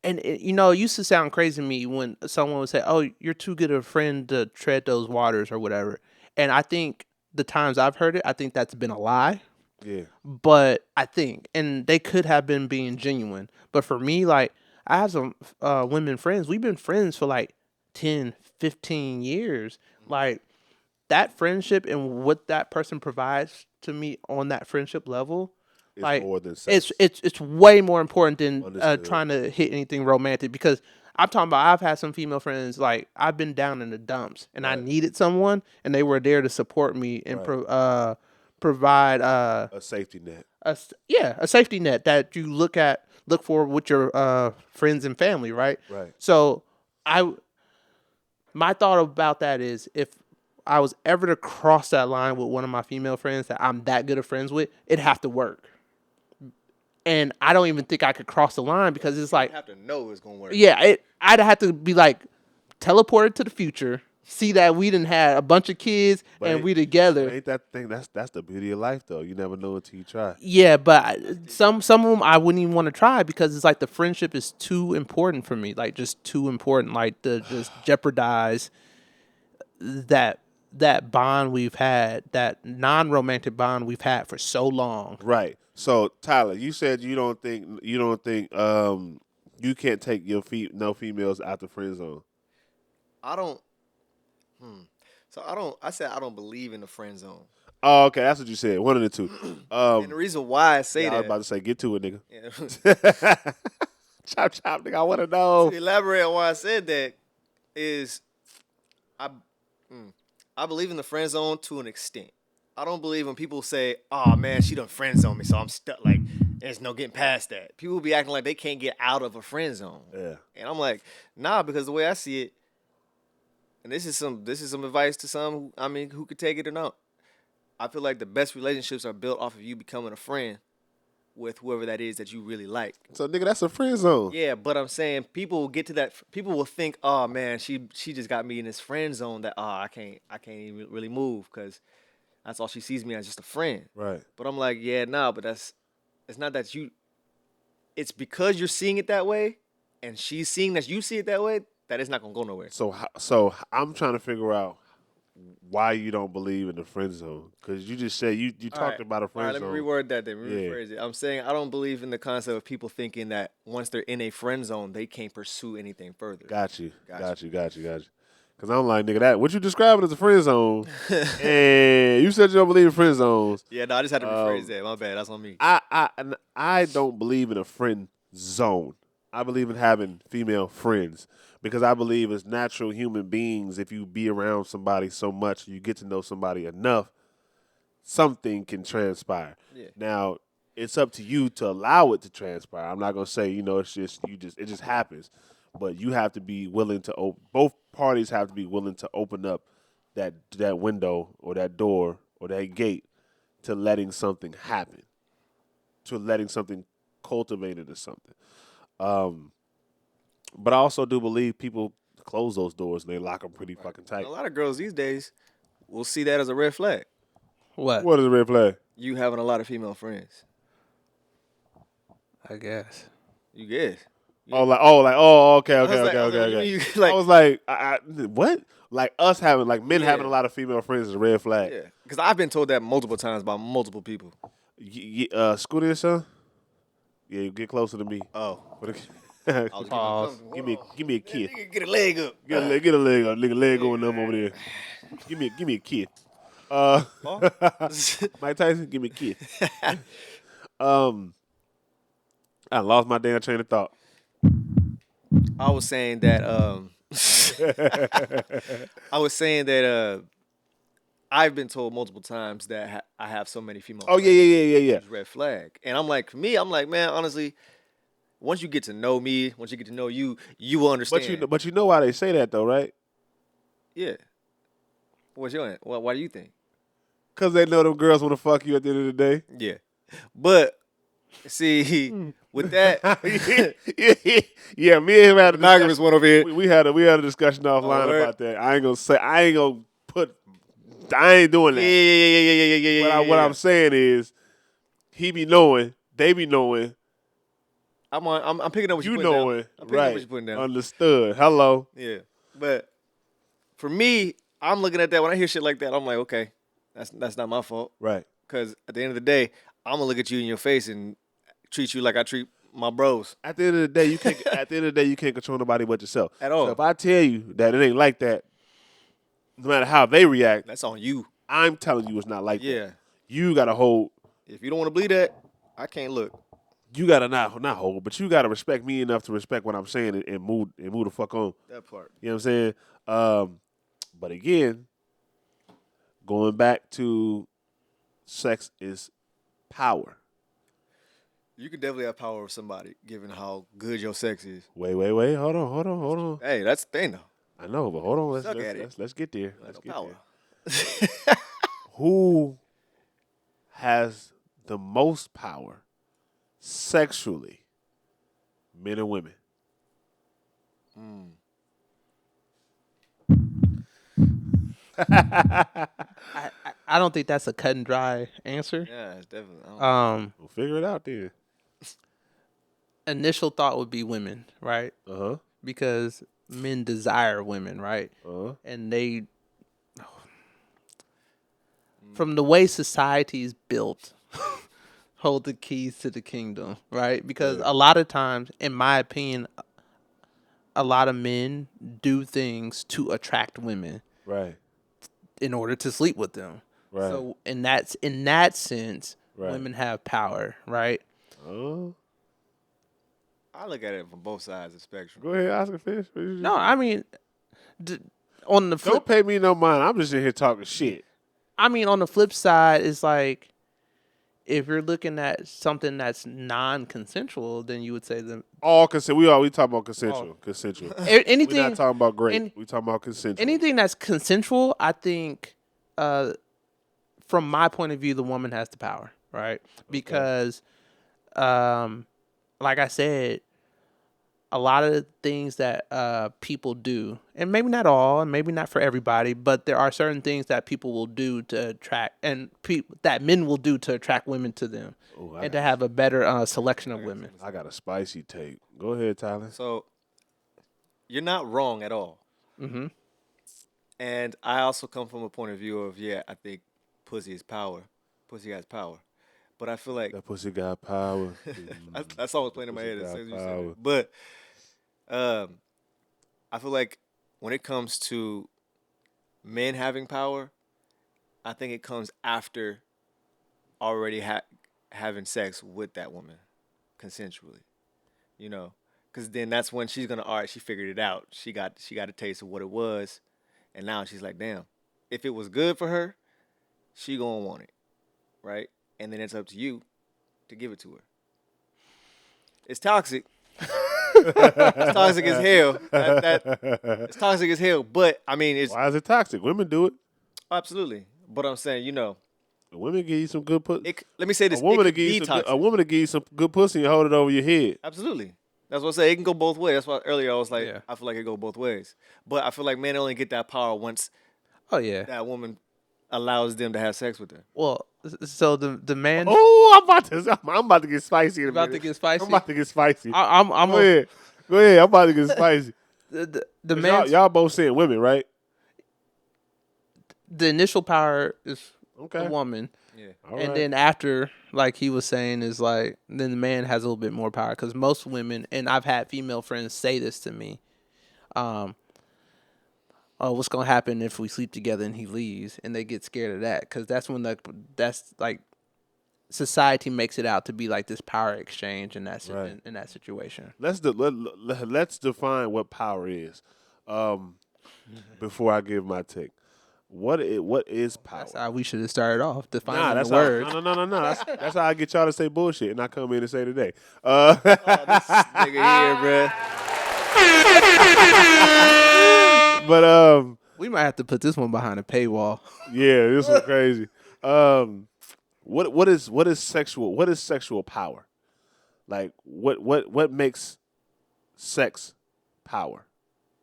and it used to sound crazy to me when someone would say, "Oh, you're too good a friend to tread those waters" or whatever. And I think the times I've heard it, I think that's been a lie. Yeah. But and they could have been being genuine. But for me, like, I have some women friends. We've been friends for like 10, 15 years. Like, that friendship and what that person provides to me on that friendship level, It's like, more than sex. it's way more important than Understood. trying to hit anything romantic. Because I'm talking about, I've had some female friends, like, I've been down in the dumps and I needed someone, and they were there to support me and provide a safety net. a safety net that you look for with your friends and family, right? Right. So my thought about that is, if I was ever to cross that line with one of my female friends that I'm that good of friends with, it'd have to work. And I don't even think I could cross the line, because it's like, You have to know it's gonna work. yeah, I'd have to be like teleported to the future, see that we didn't have a bunch of kids But and ain't- we together. Ain't that thing? That's the beauty of life, though. You never know until you try. Yeah, but some of them I wouldn't even want to try, because it's like the friendship is too important for me, like just too important, like to just jeopardize that bond we've had, that non-romantic bond we've had for so long. Right. So Tyler, you said you don't think you can't take your no females out the friend zone. I don't. I said I don't believe in the friend zone. Oh, okay, that's what you said. One of the two. And the reason why I say I was that. about to say, get to it, nigga. Yeah. Chop, nigga. I want to know. To elaborate on why I said that is, I believe in the friend zone to an extent. I don't believe when people say, "Oh man, she done friend zone me, so I'm stuck." Like, there's no getting past that. People be acting like they can't get out of a friend zone. Yeah. And I'm like, nah, because the way I see it, and this is some advice to some, who could take it or not. I feel like the best relationships are built off of you becoming a friend with whoever that is that you really like. So, nigga, that's a friend zone. Yeah, but I'm saying people will get to that. People will think, "Oh man, she just got me in this friend zone that I can't even really move because that's all she sees me as, just a friend." Right. But I'm like, yeah, nah, but it's not that you. It's because you're seeing it that way, and she's seeing that you see it that way, that it's not gonna go nowhere. So I'm trying to figure out why you don't believe in the friend zone, because you just said you talked about a All friend right, let zone. me reword that then. Yeah. Rephrase it. I'm saying I don't believe in the concept of people thinking that once they're in a friend zone, they can't pursue anything further. Got you. Because I'm like, nigga, that what you describing as a friend zone, and you said you don't believe in friend zones. Yeah, no, I just had to rephrase that. My bad. That's on me. I don't believe in a friend zone. I believe in having female friends because I believe as natural human beings, if you be around somebody so much, you get to know somebody enough, something can transpire. Yeah. Now, it's up to you to allow it to transpire. I'm not gonna say, it just happens, but you have to be willing to. Both parties have to be willing to open up that window or that door or that gate to letting something happen, to letting something cultivate into something. But I also do believe people close those doors and they lock them pretty fucking tight. A lot of girls these days will see that as a red flag. What? What is a red flag? You having a lot of female friends. I guess. You guess. Okay. I was like, you I was like, what? Like us having, like men having a lot of female friends is a red flag. Yeah, because I've been told that multiple times by multiple people. Scooter and son? Yeah, you get closer to me. Oh. Pause. Give me a kid. Nigga, get a leg up. Get a leg up. Nigga, leg going up over there. Give me a kid. Mike Tyson, give me a kid. I lost my damn train of thought. I was saying that I've been told multiple times that I have so many female Oh, friends. yeah. It's a red flag. And I'm like, for me, I'm like, man, honestly, once you get to know me, once you get to know you, you will understand. But you know why they say that though, right? Yeah. What's your end? Why do you think? Because they know them girls want to fuck you at the end of the day. Yeah. But see, with that, yeah, me and him had a monogamous one over here. we had a discussion offline word? about that. I ain't doing that. Yeah. What I'm saying is, he be knowing, they be knowing, I'm picking up what you you're putting knowing, down. I'm picking up right? what you're putting down. Understood. Hello. Yeah. But for me, I'm looking at that when I hear shit like that. I'm like, okay, that's not my fault. Right. Because at the end of the day, I'm gonna look at you in your face and treat you like I treat my bros. At the end of the day, you can't. At the end of the day, you can't control nobody but yourself. At all. So if I tell you that it ain't like that, no matter how they react, That's on you. I'm telling you it's not like that. Yeah. You gotta hold. If you don't want to believe that, I can't look. You gotta not hold, but you gotta respect me enough to respect what I'm saying and move the fuck on. That part. You know what I'm saying? But again, going back to sex is power. You can definitely have power over somebody, given how good your sex is. Wait. Hold on. Hey, that's the thing, though. I know, but hold on. Suck at it. Let's get there. Like Let's no get power. there. Who has the most power sexually? Men or women? I don't think that's a cut and dry answer. Yeah, it's definitely. We'll figure it out then. Initial thought would be women, right? Uh-huh. Because men desire women, right? Uh-huh. And they, from the way society is built, hold the keys to the kingdom, right? Because a lot of times, in my opinion, a lot of men do things to attract women Right. in order to sleep with them. Right. So in that sense, Right. women have power, right? Oh. I look at it from both sides of the spectrum. Go ahead, Oscar, finish. No, I mean, on the Don't flip, pay me no mind. I'm just in here talking shit. I mean, on the flip side, it's like if you're looking at something that's non-consensual, then you would say that All consent. We talking about consensual. Consensual. anything. We're not talking about great. any- We talking about consensual. Anything that's consensual, I think, from my point of view, the woman has the power, right? Because, like I said, a lot of the things that people do, and maybe not all, and maybe not for everybody, but there are certain things that people will do to attract, and that men will do to attract women to them, and to have a better selection of women. I got a spicy take. Go ahead, Tyler. So you're not wrong at all. Mm-hmm. And I also come from a point of view of, I think pussy is power. Pussy has power. But I feel like That pussy got power. that song was playing in my head Pussy as soon as you got said power. it. But I feel like when it comes to men having power, I think it comes after already having sex with that woman consensually. Because then that's when she's gonna, all right, she figured it out. She got a taste of what it was, and now she's like, damn, if it was good for her, she gonna want it, right? And then it's up to you to give it to her. It's toxic. It's toxic as hell. It's toxic as hell. But I mean, it's Why is it toxic? Women do it. absolutely. But I'm saying, Women give you some good pussy. let me say this: A woman it to could give be you some toxic. a woman to give you some good pussy and hold it over your head. Absolutely. That's what I say. It can go both ways. That's why earlier I was like, Yeah. I feel like it go both ways. But I feel like men only get that power once Oh yeah. that woman allows them to have sex with her. Well, so the man Oh, I'm about to get spicy. In a about to minute. get spicy. I'm about to get spicy. I'm Go ahead. Go ahead. I'm about to get spicy. the 'Cause man. y'all both saying women, right? The initial power is Okay. the woman, Yeah. All and right. then after, like he was saying, is like then the man has a little bit more power because most women, and I've had female friends say this to me, oh, what's gonna happen if we sleep together and he leaves, and they get scared of that because that's when that's like society makes it out to be like this power exchange in that Right. in that situation. Let's define what power is. Before I give my take, what is power? That's how we should have started off defining Nah, that's the words. no. That's how I get y'all to say bullshit, and I come in and say today. Nigga here, bruh. But We might have to put this one behind a paywall. yeah, this was crazy. What is sexual power? Like what makes sex power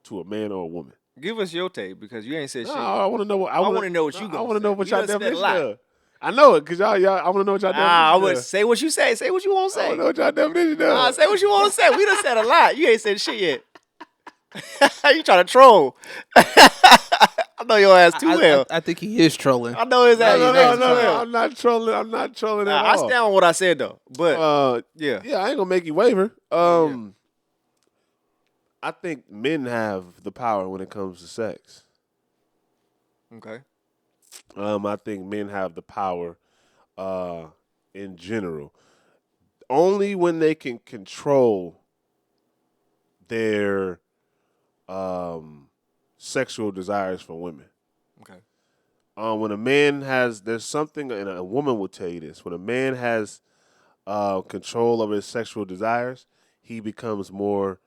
to a man or a woman? Give us your take because you ain't said No, shit. I want to know what I wanna know what you I gonna want to say. know what You y'all done said a definition lot. of. I know it because y'all. I want to know what y'all definition. I would of. say what you say. Say what you want to I say. want to know what y'all definition. Of. Say what you want to say. We done said a lot. You ain't said shit yet. You trying to troll? I know your ass too well. I think he is trolling. I know his ass. No, too no. well. I'm not trolling. I'm not trolling at I all. stand on what I said though. But yeah. I ain't gonna make you waver. Yeah. I think men have the power when it comes to sex. Okay. I think men have the power, in general, only when they can control their sexual desires for women. Okay. When a man there's something, and a woman will tell you this. When a man has control of his sexual desires, he becomes more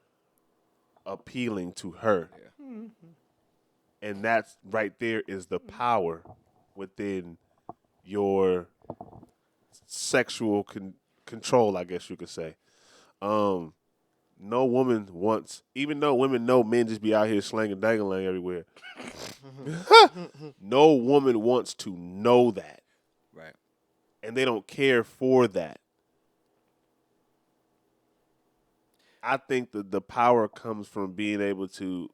appealing to her. Yeah. And that's right there is the power within your sexual control, I guess you could say. No woman wants, even though women know men just be out here slanging dangling everywhere. No woman wants to know that. Right. And they don't care for that. I think that the power comes from being able to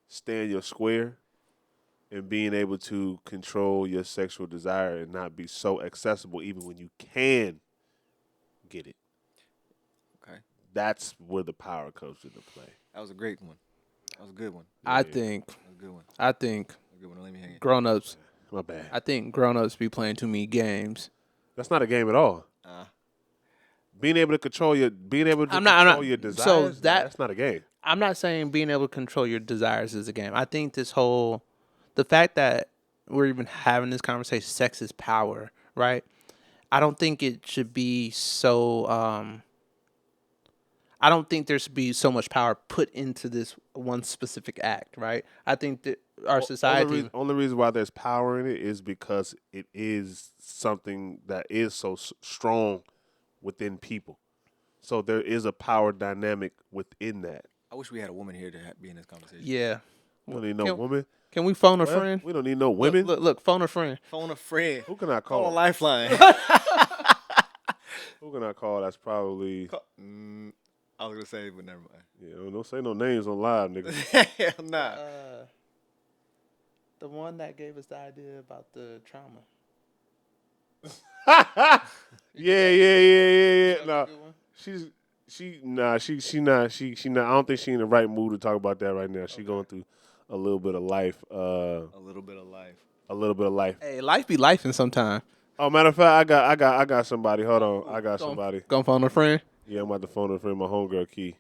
stand your square and being able to control your sexual desire and not be so accessible even when you can get it. Okay. That's where the power comes into play. That was a great one. That was a good one. I think That was a good one. I think That was a good one. Let me hang it. grown-ups My bad. I think grown-ups be playing too many games. That's not a game at all. Being able to control your your desires. So That's not a game. I'm not saying being able to control your desires is a game. I think the fact that we're even having this conversation, sex is power, right? I don't think it should be so. I don't think there should be so much power put into this one specific act, right? I think that our society. Only reason why there's power in it is because it is something that is so strong within people. So there is a power dynamic within that. I wish we had a woman here to be in this conversation. Yeah. We don't need no woman. Can we phone a What? friend? We don't need no women. Look, phone a friend. Phone a friend. Who can I Call a call? lifeline. Who can I call? That's probably. I was gonna say, but never mind. Yeah, don't say no names on live, nigga. Hell nah. The one that gave us the idea about the trauma. Yeah. No, she not. I don't think she in the right mood to talk about that right now. She going through a little bit of life. A little bit of life. A little bit of life. Hey, life be lifing sometime. Oh, matter of fact, I got somebody. Hold on, I got somebody. Gonna phone a friend. Yeah, I'm about to phone her friend, my homegirl Key.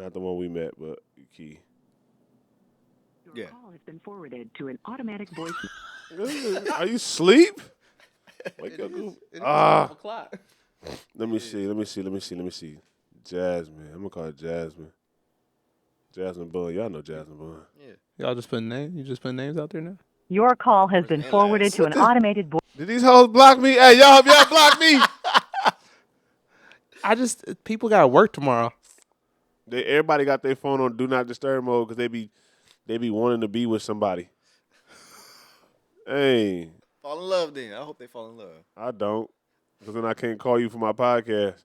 Not the one we met, but Key. Your Yeah. call has been forwarded to an automatic voice. Are you asleep? Wake up, Goof. Ah. 12 o'clock. Let me see. Jasmine. I'm gonna call it Jasmine. Jasmine Bun. Y'all know Jasmine Bun. Y'all just putting names? You just putting names out there now? Your call has been and forwarded last. to an automated voice. Did these hoes block me? Hey, y'all block me. People got to work tomorrow. Everybody got their phone on do not disturb mode because they be wanting to be with somebody. Hey, Fall in love then. I hope they fall in love. I don't, because then I can't call you for my podcast.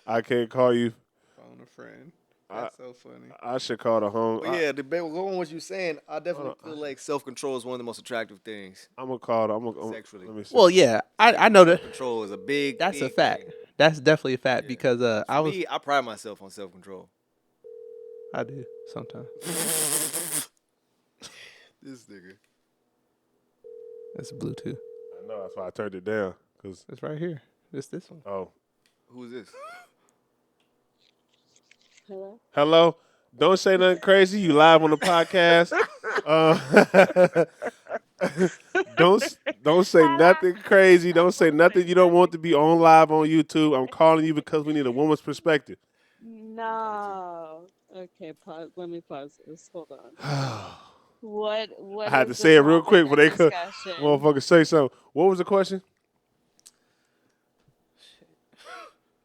I can't call you. Phone a friend. That's so funny. I should call the home. But yeah, going on what you're saying, I definitely feel like self-control is one of the most attractive things I'm gonna call. I'm sexually. Let me see. Well, yeah, I know that. Control is a big. That's a big fact. thing. That's definitely a fact Yeah. because For me, I pride myself on self-control. I do sometimes. This nigga. It's Bluetooth. I know that's why I turned it down. Cause It's right here. It's this one. oh, Who's this? hello. Don't say nothing crazy. You live on the podcast. Don't say nothing crazy. Don't say nothing you don't want to be on live on YouTube. I'm calling you because we need a woman's perspective. No. Okay, pause. Let me pause this. Hold on. What I had to is say the it real quick, topic but they of could discussion? motherfucker say something. What was the question?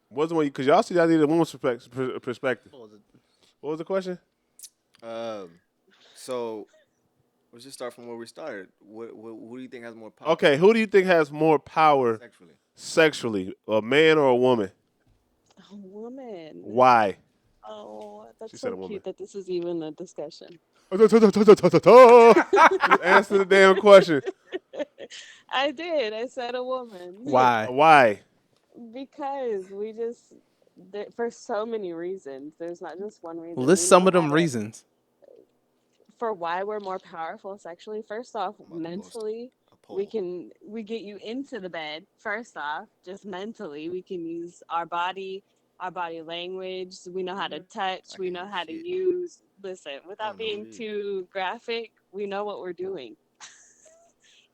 What's the one? Because y'all see, I need a woman's perspective. What was the question? So let's just start from where we started. Who do you think has more power? Okay, who do you think has more power Sexually. sexually, a man or a woman? A woman. Why? Oh, that's She said a so woman. cute that this is even a discussion. Answer the damn question. I did. I said a woman. Why? Why? Because for so many reasons. There's not just one reason. List We some know of them how to- reasons. For why we're more powerful sexually. First off, I'm about to post mentally, a poll. we get you into the bed. First off, just mentally, we can use our body language. We know how to touch. I We can't know do how to shit. use. Listen, I without don't know being what it is. too graphic, we know what we're doing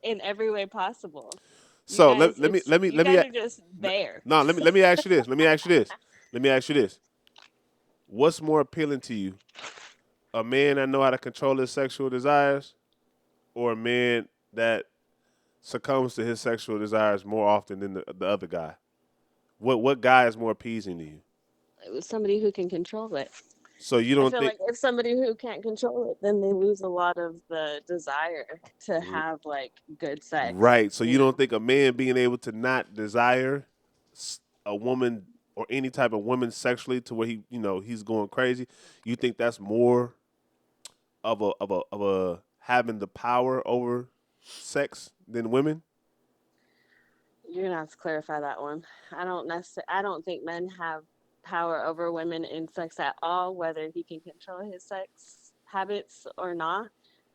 in every way possible. You So guys, you guys are just there. No, let me ask you this. Let me ask you this. What's more appealing to you? A man that know how to control his sexual desires, or a man that succumbs to his sexual desires more often than the other guy? What guy is more appeasing to you? Somebody who can control it. So you I don't feel think like if somebody who can't control it, then they lose a lot of the desire to have like good sex. right? So you know? don't think a man being able to not desire a woman or any type of woman sexually to where he's going crazy? You think that's more of a having the power over sex than women? You're gonna have to clarify that one. I don't think men have power over women in sex at all, whether he can control his sex habits or not.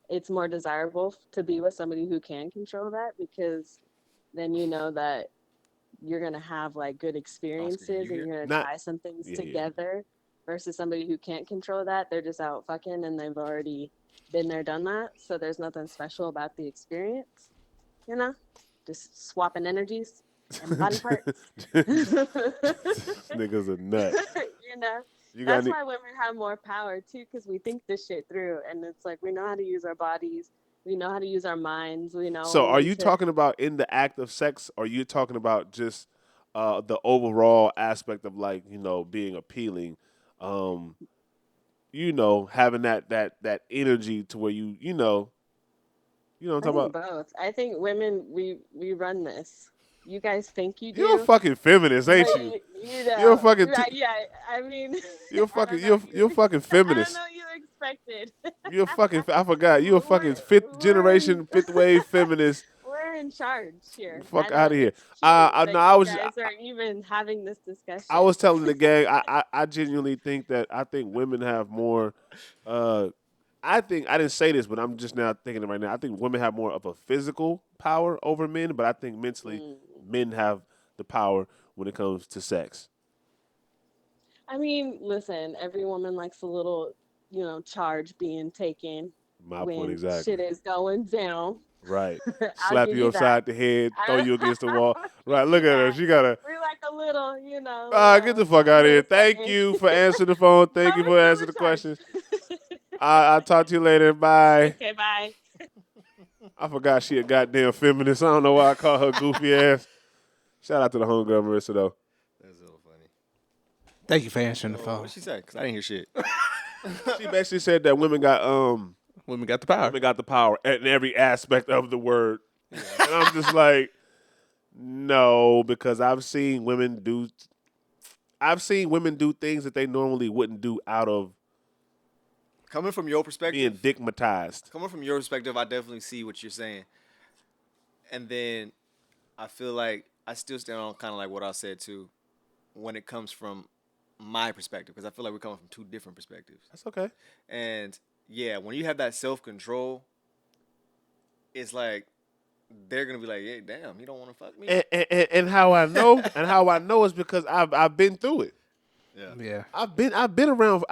It's more desirable to be with somebody who can control that, because then you know that you're gonna have like good experiences and hear? you're gonna Not- try some things Yeah. together versus somebody who can't control that. They're just out fucking and they've already been there, done that. So there's nothing special about the experience, just swapping energies and body parts. Niggas a nut. You got That's any? why women have more power too, because we think this shit through, and it's like we know how to use our bodies, we know how to use our minds, we know. So are when you to- talking about in the act of sex, or are you talking about just the overall aspect of being appealing, having that energy to where you know what I'm I talking think about? both. I think women we run this. You guys think you do. You're a fucking feminist, ain't but you? you know, You're a fucking right, yeah. I mean, You're I fucking don't know. you're a fucking I don't feminist. know what you expected. You're a fucking I forgot. You're a fucking We're fifth wave feminist. We're in charge here. Fuck I outta know here. it's cute that no, I you was guys are even having this discussion. I was telling the gang, I genuinely think that I think women have more. I didn't say this, but I'm just now thinking it right now. I think women have more of a physical power over men, but I think mentally men have the power when it comes to sex. I mean, listen, every woman likes a little, charge being taken My point when exactly. shit is going down. Right. I'll Slap give you you that. upside the head, throw I- you against the wall. I'll Right. give Look you at her. that. She got a. We like a little, Get the fuck out of here. little Thank something. you for answering the phone. Thank you Throw for throw answering the the charge. questions. I'll talk to you later. Bye. Okay, bye. I forgot she a goddamn feminist. I don't know why I call her goofy ass. Shout out to the homegirl Marissa though. That's so funny. Thank you for answering the Oh, phone. what did she say? Because I didn't hear shit. She basically said that women got Women got the power. women got the power in every aspect of the word. And I'm just like, no, because I've seen women do things that they normally wouldn't do out of Coming from your perspective, being digmatized. I definitely see what you're saying. And then I feel like I still stand on kind of like what I said too when it comes from my perspective, because I feel like we're coming from two different perspectives. That's okay. And yeah, when you have that self-control, it's like they're gonna be like, "Hey, damn, you don't want to fuck me." And how I know is because I've been through it. Yeah. I've been around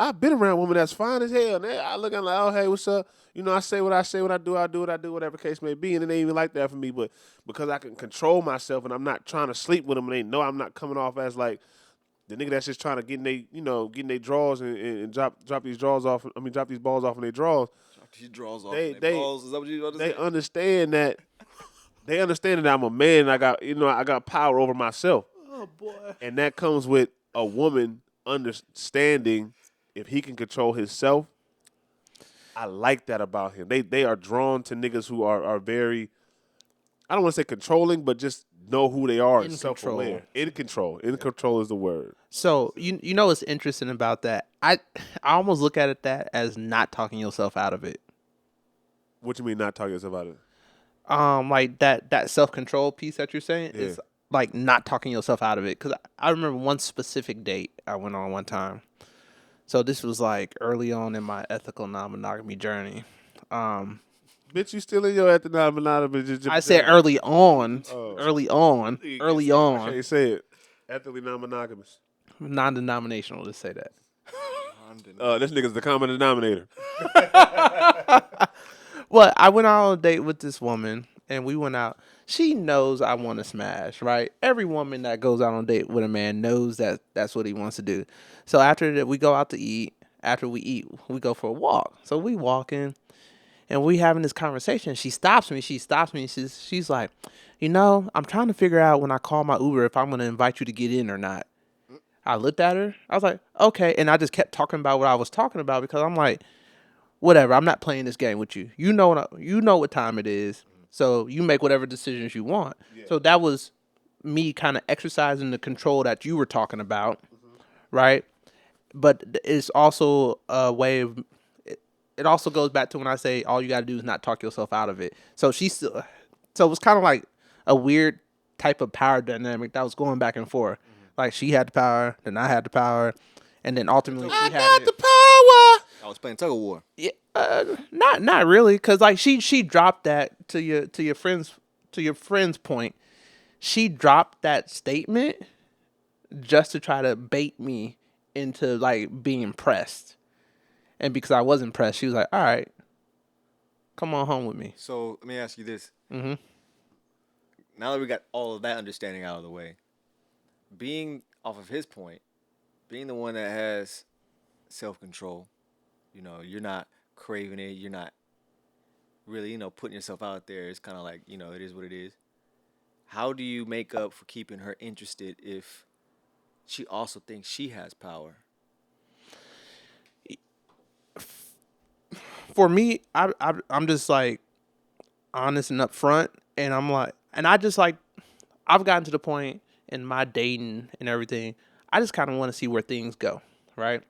women that's fine as hell. And I look at them like, oh hey, what's up? I say what I say, what I do, whatever case may be, and it ain't even like that for me. But because I can control myself and I'm not trying to sleep with them, and they know I'm not coming off as like the nigga that's just trying to get in they drawers and drop these drawers off. I mean, drop these balls off in their drawers. He draws off. They balls. Is that what you about to they say? understand that. They understand that I'm a man. And I got power over myself. Oh boy. And that comes with a woman understanding if he can control himself. I like that about him. They are drawn to niggas who are very, I don't want to say controlling, but just know who they are and self-aware. In control. In control is the word. So you know what's interesting about that? I almost look at it that as not talking yourself out of it. What you mean not talking yourself out of it? Like that self-control piece that you're saying is like not talking yourself out of it. Because I remember one specific date I went on one time. So this was like early on in my ethical non-monogamy journey. Bitch, you still in your ethical non-monogamy? I said early on. Early on. I can't say it. Ethically non-monogamous. Non-denominational, let's say that. This nigga's the common denominator. Well, I went out on a date with this woman, and we went out. She knows I want to smash, right? Every woman that goes out on a date with a man knows that that's what he wants to do. So after that, we go out to eat. After we eat, we go for a walk. So we walking, and we having this conversation. She stops me. She's like, I'm trying to figure out when I call my Uber if I'm going to invite you to get in or not. I looked at her. I was like, okay. And I just kept talking about what I was talking about because I'm like, whatever. I'm not playing this game with you. You know what time it is. So you make whatever decisions you want. Yeah. So that was me kind of exercising the control that you were talking about, right? But it's also a way of. It also goes back to when I say all you got to do is not talk yourself out of it. So so it was kind of like a weird type of power dynamic that was going back and forth. Like she had the power, then I had the power, and then ultimately she had the power. I was playing tug of war. Yeah, not really, because like she dropped that to your friend's point. She dropped that statement just to try to bait me into like being impressed, and because I was impressed, she was like, "All right, come on home with me." So let me ask you this: Mm-hmm. Now that we got all of that understanding out of the way, being off of his point, being the one that has self-control, you're not craving it, you're not really, putting yourself out there. It's kind of like, it is what it is. How do you make up for keeping her interested if she also thinks she has power? For me, I'm just like honest and upfront, and I'm like, and I just like, I've gotten to the point in my dating and everything, I just kind of want to see where things go, right?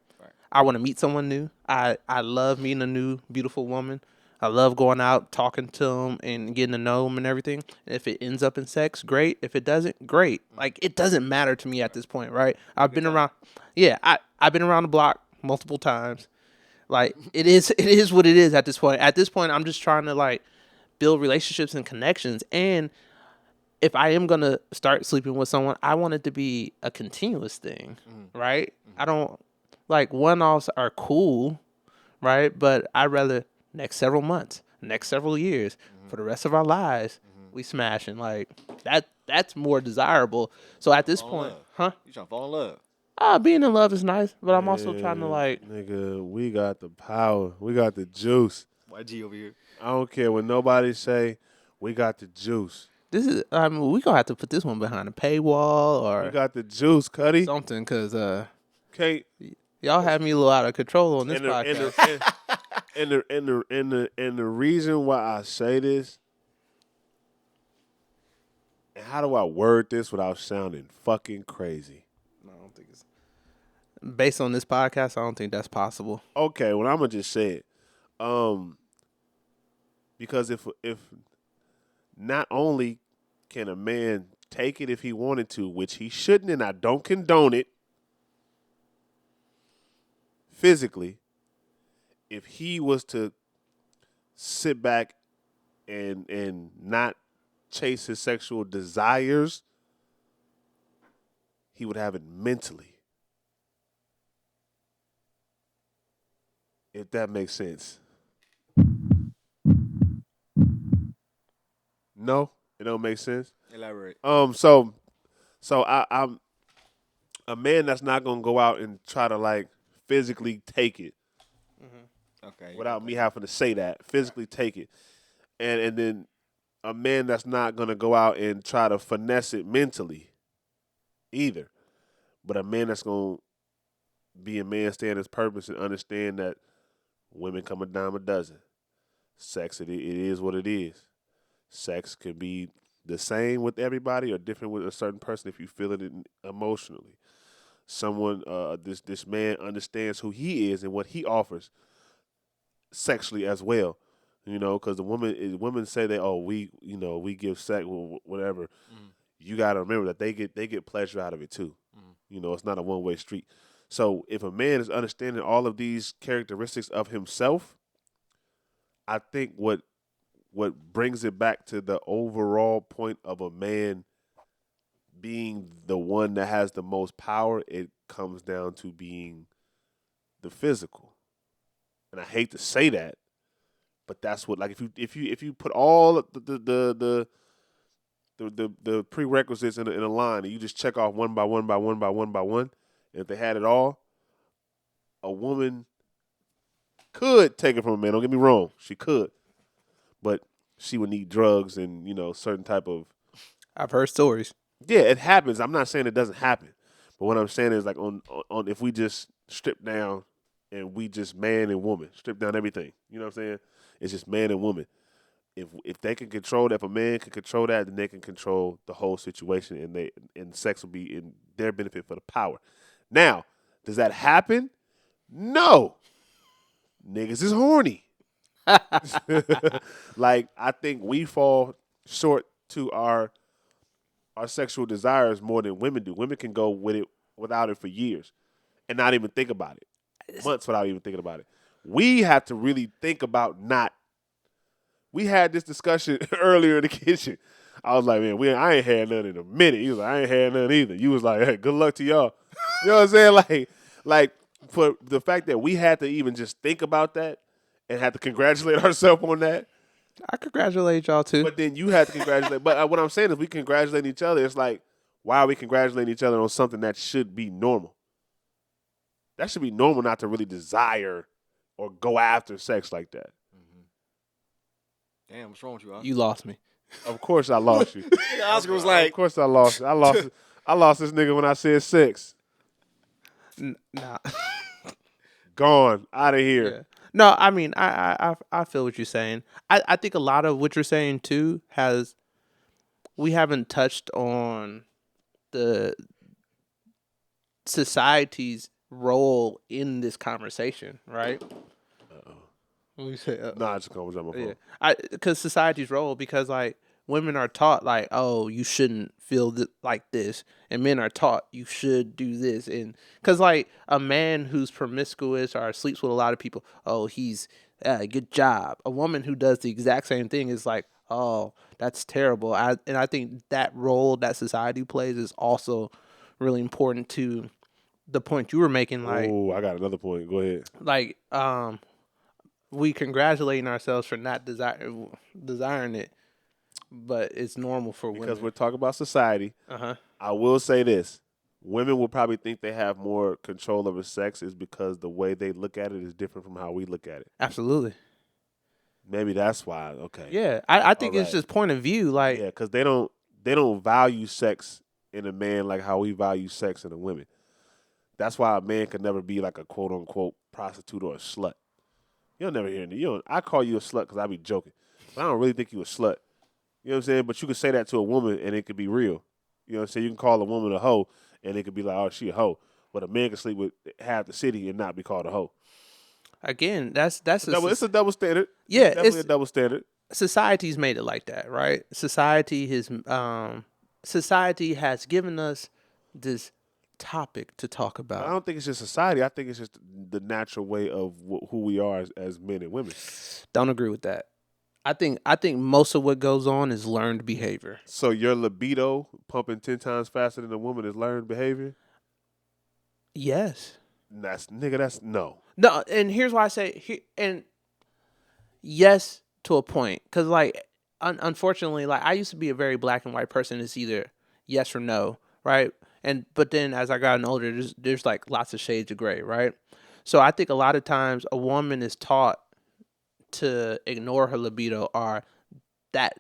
I want to meet someone new. I love meeting a new, beautiful woman. I love going out, talking to them, and getting to know them and everything. And if it ends up in sex, great. If it doesn't, great. Like, it doesn't matter to me at this point, right? I've been around the block multiple times. Like, it is what it is at this point. At this point, I'm just trying to, like, build relationships and connections. And if I am gonna start sleeping with someone, I want it to be a continuous thing, right? I don't like one-offs are cool, right? But I'd rather next several months, next several years, for the rest of our lives, we smashing like that. That's more desirable. So at this Fall in point, love. huh? You trying to fall in love? Being in love is nice, but I'm also trying to like. Nigga, we got the power. We got the juice. YG over here. I don't care what nobody say. We got the juice. This is. I mean, we gonna have to put this one behind a paywall We or got the juice, Cuddy. something, cause Can't. y'all have me a little out of control on this And the, and, podcast. the, and the reason why I say this, and how do I word this without sounding fucking crazy? I don't think it's based on this podcast. I don't think that's possible. Okay, well I'm gonna just say it. Because if not only can a man take it if he wanted to, which he shouldn't, and I don't condone it physically, if he was to sit back and not chase his sexual desires, he would have it mentally. If that makes sense. No, it don't make sense. Elaborate. So I'm a man that's not gonna go out and try to like physically take it Okay. without me having to say that, physically take it, and then a man that's not gonna go out and try to finesse it mentally either, but a man that's gonna be a man, stand his purpose, and understand that women come a dime a dozen. Sex, it is what it is. Sex can be the same with everybody or different with a certain person if you feel it emotionally. Someone, this man understands who he is and what he offers sexually as well. You know, because women say that, oh, we give sex, whatever. You got to remember that they get pleasure out of it too. You know, it's not a one-way street. So if a man is understanding all of these characteristics of himself, I think what brings it back to the overall point of a man being the one that has the most power, it comes down to being the physical. And I hate to say that, but that's what, like, if you put all the prerequisites in a line and you just check off one by one, and if they had it all, a woman could take it from a man. Don't get me wrong, she could. But she would need drugs and, certain type of. I've heard stories. Yeah, it happens. I'm not saying it doesn't happen. But what I'm saying is, like, on if we just strip down and we just man and woman, strip down everything. You know what I'm saying? It's just man and woman. If they can control that, if a man can control that, then they can control the whole situation, and sex will be in their benefit for the power. Now, does that happen? No. Niggas is horny. Like, I think we fall short to our sexual desires more than women do. Women can go with it without it for years and not even think about it. Months without even thinking about it. We have to really think about not. We had this discussion earlier in the kitchen. I was like, man, I ain't had none in a minute. He was like, I ain't had none either. You was like, hey, good luck to y'all. You know what I'm saying? Like for the fact that we had to even just think about that and had to congratulate ourselves on that. I congratulate y'all too. But then you had to congratulate. But what I'm saying is we congratulate each other. It's like, why are we congratulating each other on something that should be normal? That should be normal not to really desire or go after sex like that. Damn, what's wrong with you, Oscar? You lost me. Of course I lost you. Oscar was like, Of course I lost. I lost this nigga when I said sex. Nah. Gone. Out of here. Yeah. No, I mean, I feel what you're saying. I think a lot of what you're saying too we haven't touched on the society's role in this conversation, right? What you say? Nah, it's cool. On my phone. Yeah, because society's role, because like women are taught like, oh, you shouldn't feel like this, and men are taught you should do this, and because like a man who's promiscuous or sleeps with a lot of people, oh, he's good job. A woman who does the exact same thing is like, Oh, that's terrible. I think that role that society plays is also really important to the point you were making. Oh, I got another point. Go ahead. Like we congratulating ourselves for not desiring it, but it's normal for Because we're women. talking about society. Uh-huh. I will say this. Women will probably think they have more control over sex is because the way they look at it is different from how we look at it. Absolutely. Maybe that's why. Okay. Yeah, I think All it's right. just point of view. Like, Yeah, because they don't value sex in a man like how we value sex in a woman. That's why a man could never be like a quote unquote prostitute or a slut. You'll never hear me. I call you a slut because I be joking. But I don't really think you a slut. You know what I'm saying? But you could say that to a woman and it could be real. You know what I'm saying? You can call a woman a hoe and it could be like, oh, she a hoe. But a man can sleep with half the city and not be called a hoe. again, that's It's a double standard. Yeah, It's definitely it's- a double standard. society's made it like that, right? Society has given us this topic to talk I about. don't think it's just society. I think it's just the natural way of who we are as men and women. Don't agree with that. I think most of what goes on is learned behavior. So your libido pumping 10 times faster than a woman is learned behavior? Yes. That's no. No, and here's why I say and yes to a point, because like unfortunately, like I used to be a very black and white person. It's either yes or no, right? But then as I gotten older, there's like lots of shades of gray, right? So I think a lot of times a woman is taught to ignore her libido, or that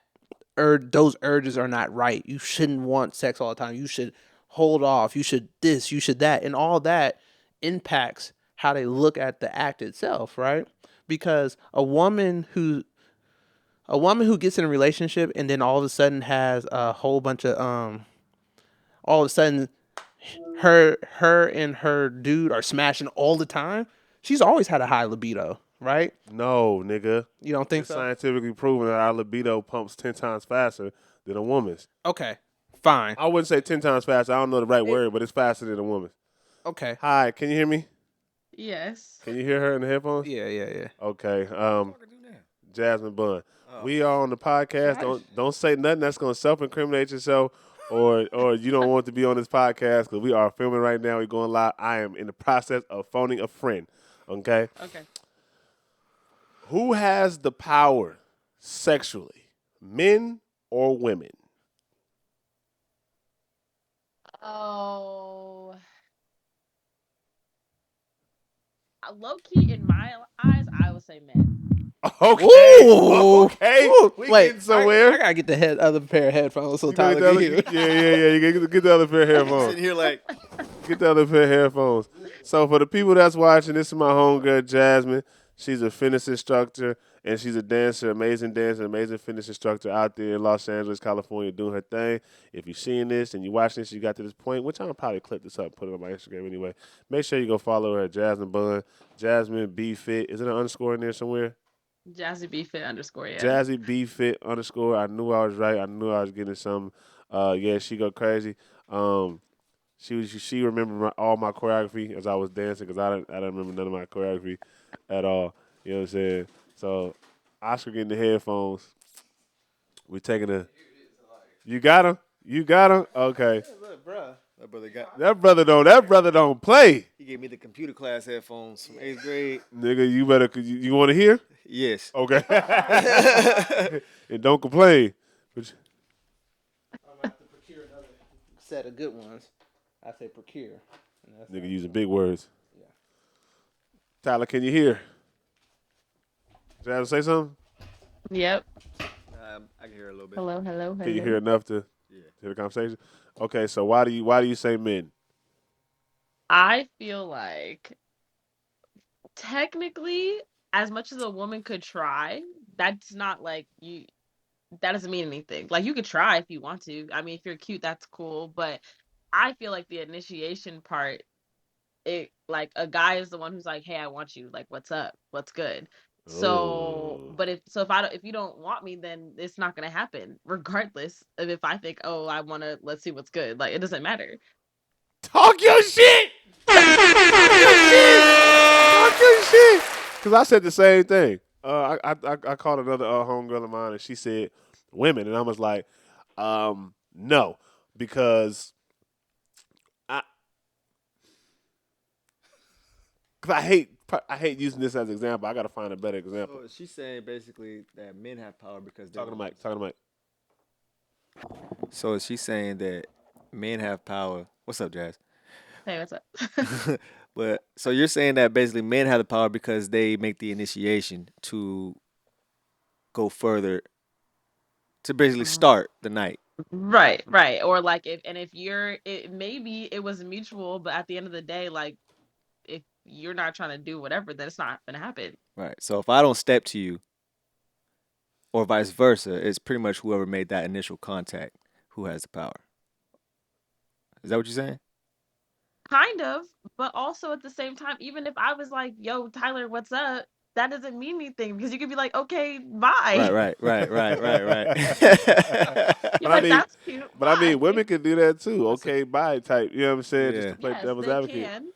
those urges are not right. You shouldn't want sex all the time. You should hold off. You should this. You should that, and all that impacts how they look at the act itself, right? Because a woman who gets in a relationship and then all of a sudden has a whole bunch of all of a sudden her and her dude are smashing all the time, she's always had a high libido, right? No, nigga. You don't think It's so? scientifically proven that our libido pumps 10 times faster than a woman's. Okay, fine. I wouldn't say 10 times faster. I don't know the right word, but it's faster than a woman's. Okay. Hi, can you hear me? Yes. Can you hear her in the headphones? Yeah. Okay. Jasmine Bunn. We are on the podcast. Don't say nothing that's going to self-incriminate yourself or you don't want to be on this podcast because we are filming right now. We're going live. I am in the process of phoning a friend. Okay? Okay. Who has the power sexually, men or women? Oh. Low key, in my eyes, I would say men. Okay. Ooh. Okay. Ooh. We Wait, getting somewhere. I gotta get the other pair of headphones so You gonna Tyler get can the hear. other- Yeah. You get the other pair of headphones. Sitting here like, Get the other pair of headphones. So for the people that's watching, this is my homegirl Jasmine. She's a fitness instructor and she's a dancer, amazing fitness instructor out there in Los Angeles, California, doing her thing. If you're seeing this and you're watching this, you got to this point, which I'll probably clip this up and put it on my Instagram anyway. Make sure you go follow her at Jasmine Bunn, Jasmine B Fit. Is it an underscore in there somewhere? Jazzy B Fit _, yeah. Jazzy B Fit _ I knew I was right. I knew I was getting some. Yeah, she go crazy. She remembered all my choreography as I was dancing because I didn't remember none of my choreography at all. You know what I'm saying? So Oscar getting the headphones. We taking a. You got him. You got him. Okay. look, bruh. That brother don't play. He gave me the computer class headphones from 8th grade. Nigga, you better. You want to hear? Yes. Okay. And don't complain. But I'm gonna have to procure another set of good ones. I say procure. nigga using big words. Yeah. Tyler, can you hear? Did I have to say something? Yep. I can hear a little bit. Hello. Can you hear enough to hear the conversation? Okay, so why do you say men? I feel like technically, as much as a woman could try, that's not like you. That doesn't mean anything. Like you could try if you want to. I mean, if you're cute, that's cool. But I feel like the initiation part, it like a guy is the one who's like, "Hey, I want you. Like, what's up? What's good?" So, Oh. but if you don't want me, then it's not gonna happen, regardless of if I think, "Oh, I wanna let's see what's good." Like, it doesn't matter. Talk your shit. Talk your shit. Because I said the same thing. I called another homegirl of mine, and she said women, and I was like, no, because I, cause I hate using this as an example. I gotta find a better example. So she's saying basically that men have power because they're Talking to Mike. Talking to Mike. So she's saying that men have power. What's up, Jazz? Hey, what's up? But so you're saying that basically men have the power because they make the initiation to go further to basically start the night. Right, right. Or like if you're maybe it was mutual, but at the end of the day, like if you're not trying to do whatever, then it's not gonna happen. Right. So if I don't step to you, or vice versa, it's pretty much whoever made that initial contact who has the power. Is that what you're saying? Kind of, but also at the same time, even if I was like, "Yo, Tyler, what's up?" That doesn't mean anything because you could be like, "Okay, bye." Right. You're But I like, mean, "That's cute." but I mean, Bye. women can do that too. Okay, bye type. You know what I'm saying? Just Yeah. to play Yes, devil's they advocate. can.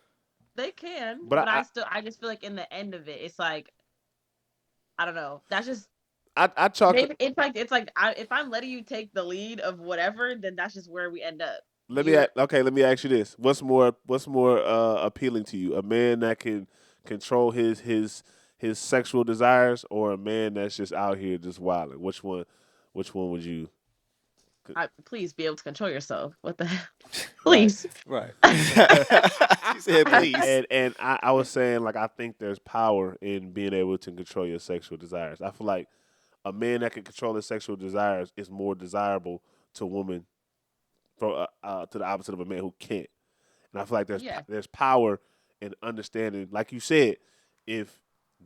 They can, But but I just feel like in the end of it, it's like I don't know. That's just I chalk. maybe it's like if I'm letting you take the lead of whatever, then that's just where we end up. Let me let me ask you this: what's more appealing to you? A man that can control his sexual desires, or a man that's just out here just wilding? Which one would you? Please be able to control yourself. What the hell? Right. Please. Right. She said please. And I was saying like I think there's power in being able to control your sexual desires. I feel like a man that can control his sexual desires is more desirable to a woman to the opposite of a man who can't. And I feel like Yeah. there's power in understanding, like you said, if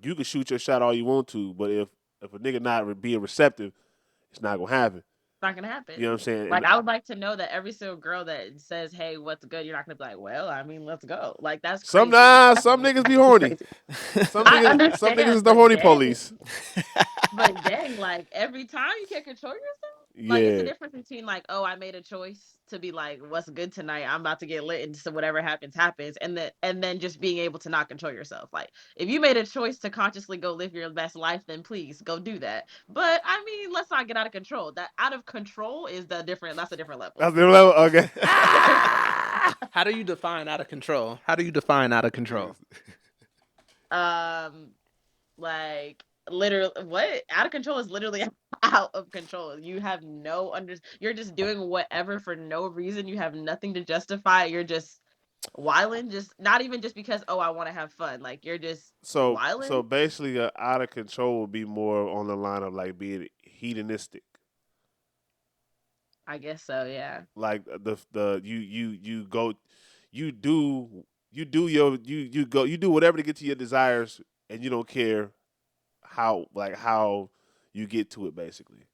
you can shoot your shot all you want to, but if a nigga not being receptive, it's not gonna happen. It's not gonna happen. You know what I'm saying? Like I would like to know that every single girl that says, "Hey, what's good?" You're not gonna be like, "Well, I mean, let's go." Like that's crazy. Some niggas be horny. Some niggas is the horny police. But dang, like every time you can't control yourself. Like it's the Yeah. difference between like, oh, I made a choice to be like, what's good tonight? I'm about to get lit, and so whatever happens, and then just being able to not control yourself. Like if you made a choice to consciously go live your best life, then please go do that. But I mean, let's not get out of control. That out of control is the different. That's a different level. That's the level. Okay. How do you define out of control? How do you define out of control? Like literally, what out of control is literally out of control. You have no you're just doing whatever for no reason. You have nothing to justify. You're just wilding, just not even just because I want to have fun. Like you're just wilding. So basically, out of control would be more on the line of like being hedonistic. I guess so, yeah. Like you go, you do whatever to get to your desires, and you don't care how you get to it. Basically,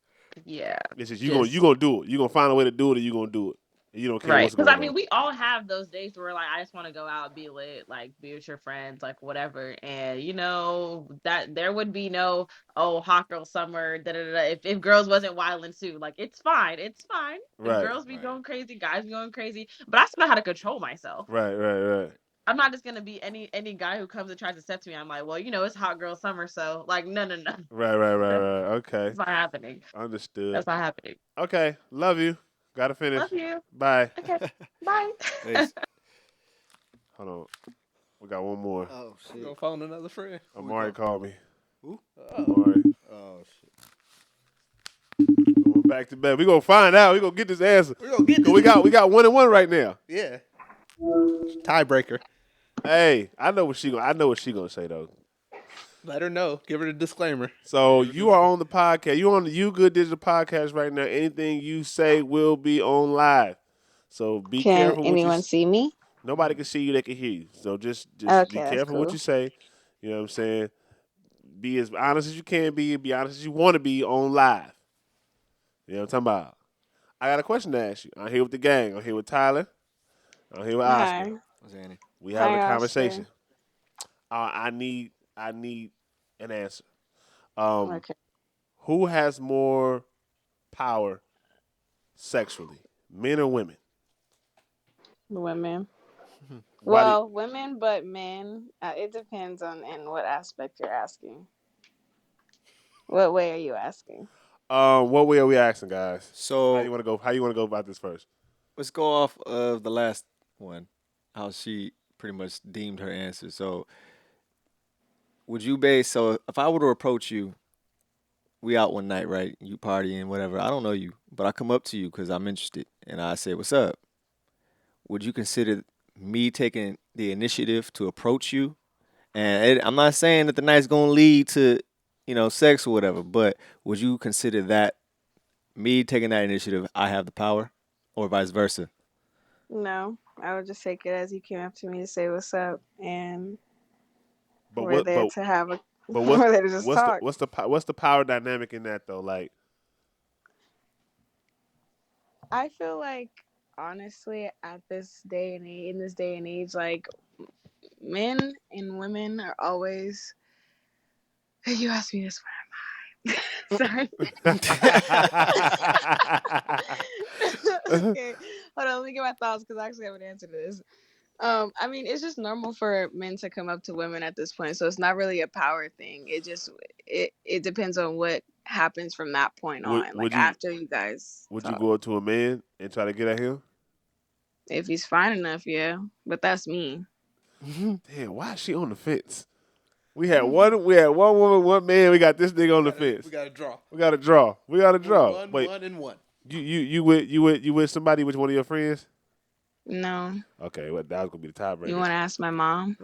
Yeah. it's just you gonna do it. You gonna find a way to do it, and you gonna do it. And you don't care what's going on. Because I mean, we all have those days where like I just want to go out, be lit, like be with your friends, like whatever. And you know that there would be no hot girl summer. If girls wasn't wilding too, like it's fine. If girls be going crazy, guys be going crazy. But I still know how to control myself. Right. I'm not just gonna be any guy who comes and tries to step to me. I'm like, well, it's hot girl summer, so like no. Right. Okay. It's not happening. Understood. That's not happening. Okay. Love you. Gotta finish. Love you. Bye. Okay. Bye. Peace. Hold on. We got one more. Oh shit. Go phone another friend. Amari called me. Who? Amari. Oh shit. Going back to back. We gonna find out. We gonna get this answer. We gonna get this. We got 1-1 right now. Yeah. Tiebreaker. Hey, I know what she gonna say though. Let her know. Give her the disclaimer. So you are on the podcast. You on the You Good Digital podcast right now. Anything you say will be on live. So be careful. Can anyone see me? Nobody can see you. They can hear you. So just Okay, be that's careful what cool. you say. You know what I'm saying? Be as honest as you can be. Be honest as you want to be on live. You know what I'm talking about? I got a question to ask you. I'm here with the gang. I'm here with Tyler. I'm here with Oscar. Hi. What's Annie? We having a Hi, conversation. I need an answer. Okay. Who has more power sexually, men or women? Women. Why do- Well, women, but men. It depends on in what aspect you're asking. What way are you asking? What way are we asking, guys? So How you want to go? How you want to go about this first? let's go off of the last one, how she pretty much deemed her answer. So would you base? So if I were to approach you, we out one night, right? You partying, whatever. I don't know you, but I come up to you because I'm interested, and I say, "What's up?" Would you consider me taking the initiative to approach you? And I'm not saying that the night's gonna lead to, sex or whatever, but would you consider that me taking that initiative, I have the power, or vice versa? No, I would just take it as you came up to me to say what's up, and But we're what? there to have a. But We're there to just talk. what's the power dynamic in that though? Like, I feel like honestly, at this day and age, in this day and age, like men and women are always. You asked me this one. Sorry. Okay, hold on. Let me get my thoughts because I actually have an answer to this. I mean, it's just normal for men to come up to women at this point, so it's not really a power thing. It depends on what happens from that point on. would Like you after you guys would you talk. go up to a man and try to get at him? If he's fine enough, yeah. But that's me. Damn, why is she on the fence? We had one woman, one man. We got this nigga on the fence. We got to draw. We got to draw. We got to draw. One, Wait, one, and one. you with somebody with one of your friends? No. Okay, well, that was gonna be the tiebreaker. You want to ask my mom?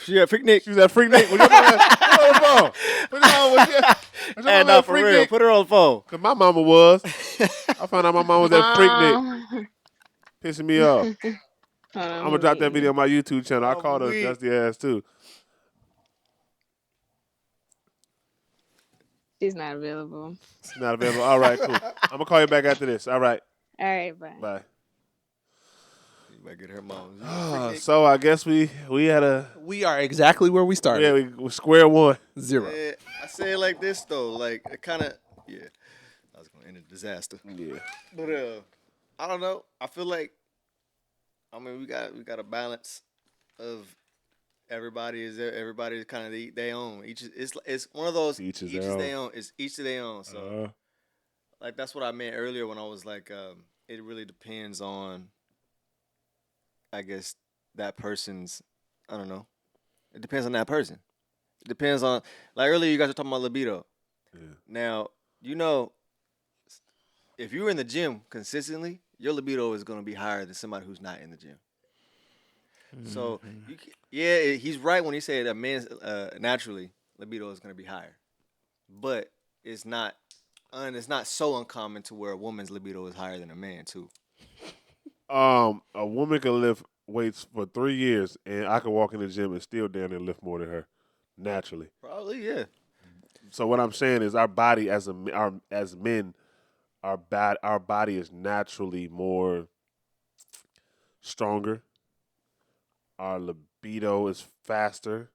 Yeah, FreakNic. She was at FreakNic. Put her on the phone. Put her on with you. And no, for real, put her on the phone. Cause my mama was. I found out my mama was at FreakNic. Pissing me off. I'm gonna drop that video on my YouTube channel. I called her dusty ass too. She's not available. She's not available. All right, cool. I'm gonna call you back after this. All right. All right, bye. Bye. You might get her mom. So I guess we had a We are exactly where we started. yeah we square one. 0. Yeah, I say it like this though, like it kind of I was gonna end in disaster. Yeah. But I don't know. I feel like we got a balance of everybody's kind of their own. It's one of those Each is their their own. It's each to their own. So like that's what I meant earlier when I was like it really depends on I guess that person's I don't know. It depends on that person. It depends on like earlier you guys were talking about libido. Yeah. Now, if you're in the gym consistently, your libido is going to be higher than somebody who's not in the gym. So, he's right when he said that men's naturally libido is going to be higher, but it's not so uncommon to where a woman's libido is higher than a man too. A woman can lift weights for 3 years, and I can walk in the gym and still down there lift more than her, naturally. Probably, yeah. So what I'm saying is, our body as men, our body is naturally more stronger. Our libido is faster.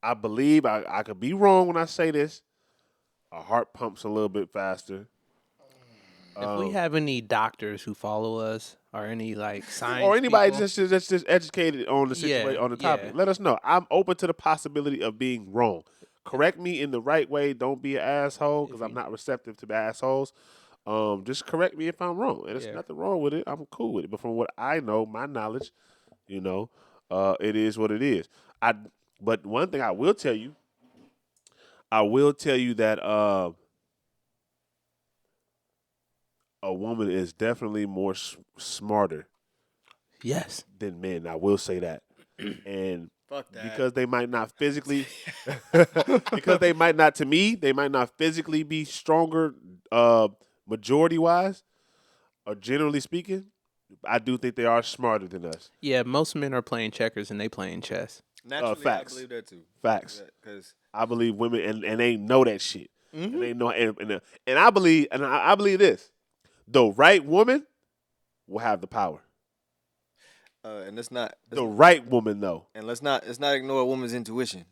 I believe I could be wrong when I say this. Our heart pumps a little bit faster. If we have any doctors who follow us or any like science or anybody people, just educated on the situation on the topic, let us know. I'm open to the possibility of being wrong. Correct me in the right way. Don't be an asshole because I'm not receptive to assholes. Just correct me if I'm wrong, and there's nothing wrong with it. I'm cool with it. But from what I know, my knowledge, it is what it is. But one thing I will tell you that a woman is definitely more smarter, yes, than men. I will say that, and Fuck that. because they might not physically, because they might not physically be stronger, majority wise, or generally speaking, I do think they are smarter than us. Yeah, most men are playing checkers and they playing chess. Naturally, facts. I believe that too. Facts. Because I believe women and they know that shit. Mm-hmm. And they know and I believe this. The right woman will have the power. and let's right woman though. And let's not ignore a woman's intuition.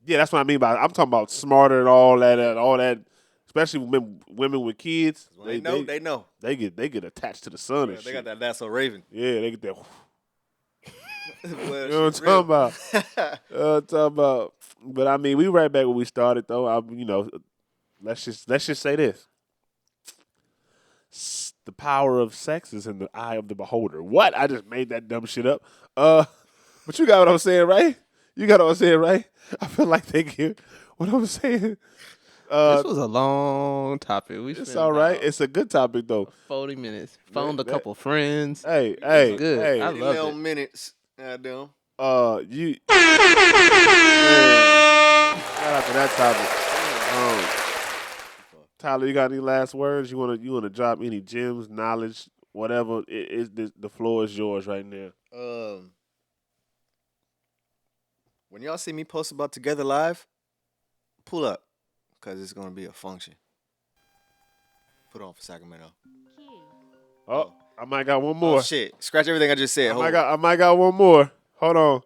Yeah, that's what I mean by I'm talking about smarter and all that. Especially women with kids. They know. They get attached to the sun and They shit. got that That's So Raven. Yeah, they get that. Well, You know what I'm talking about? But I mean, we right back where we started though. let's just say this: the power of sex is in the eye of the beholder. What? I just made that dumb shit up. But you got what I'm saying, right? You got what I'm saying, right? I feel like they get what I'm saying. This was a long topic. We It's spent all right. about It's a good topic though. 40 minutes. Phoned a couple friends. Hey, It's good. hey. I love little it. minutes. Goddamn. You. Shout out to that topic. Tyler, you got any last words? You wanna drop any gems, knowledge, whatever? The floor is yours right now. When y'all see me post about Together Live, pull up, cause it's gonna be a function. Put on for Sacramento. Oh, I might got one more. Oh shit! Scratch everything I just said. I might got one more. Hold on.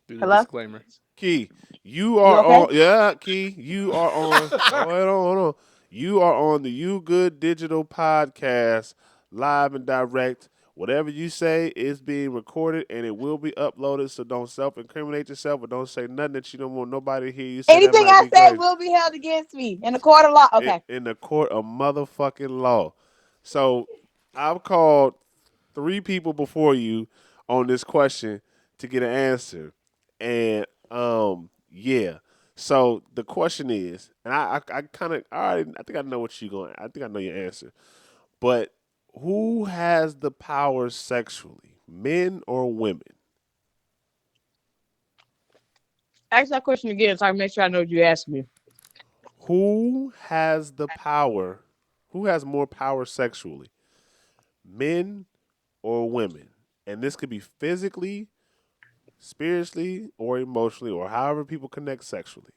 Do the Hello? disclaimer. Key, you are okay? on. Yeah, Key, you are on. Hold on. You are on the You Good Digital podcast, live and direct. Whatever you say is being recorded and it will be uploaded. So don't self-incriminate yourself or don't say nothing that you don't want nobody to hear you say. Anything that might I be say crazy. will be held against me in the court of law. Okay. In the court of motherfucking law. So I've called 3 people before you on this question to get an answer. And yeah. So the question is, and I kind of I think I know what you're going. I think I know your answer. But who has the power sexually, men or women? Ask that question again so I can make sure I know what you asked me. Who has the power? Who has more power sexually, men or women? And this could be physically, spiritually, or emotionally, or however people connect sexually.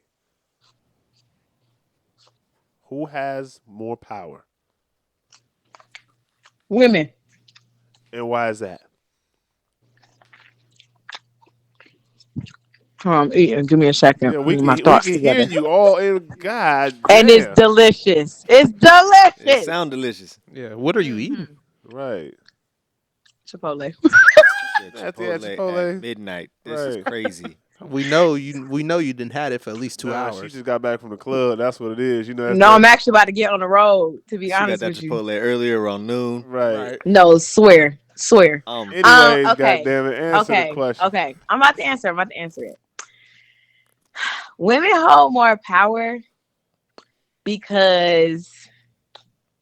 Who has more power? Women. And why is that? Eating. Give me a second. Yeah, Get my we thoughts can hear together. you all in. God And it's damn. delicious. It's It delicious. sound delicious. Yeah. What are you eating? Right. Chipotle. Yeah, That's Chipotle at Chipotle. midnight. This is Right. crazy. We know you didn't had it for at least 2 Nah, hours. she just got back from the club. That's what it is. You know, that's No, I'm actually about to get on the road, to be She got honest that with you. Chipotle earlier around noon. right. No, swear. Anyways, Okay. goddamn it, answer the Okay. question. Okay. I'm about to answer it. Women hold more power because,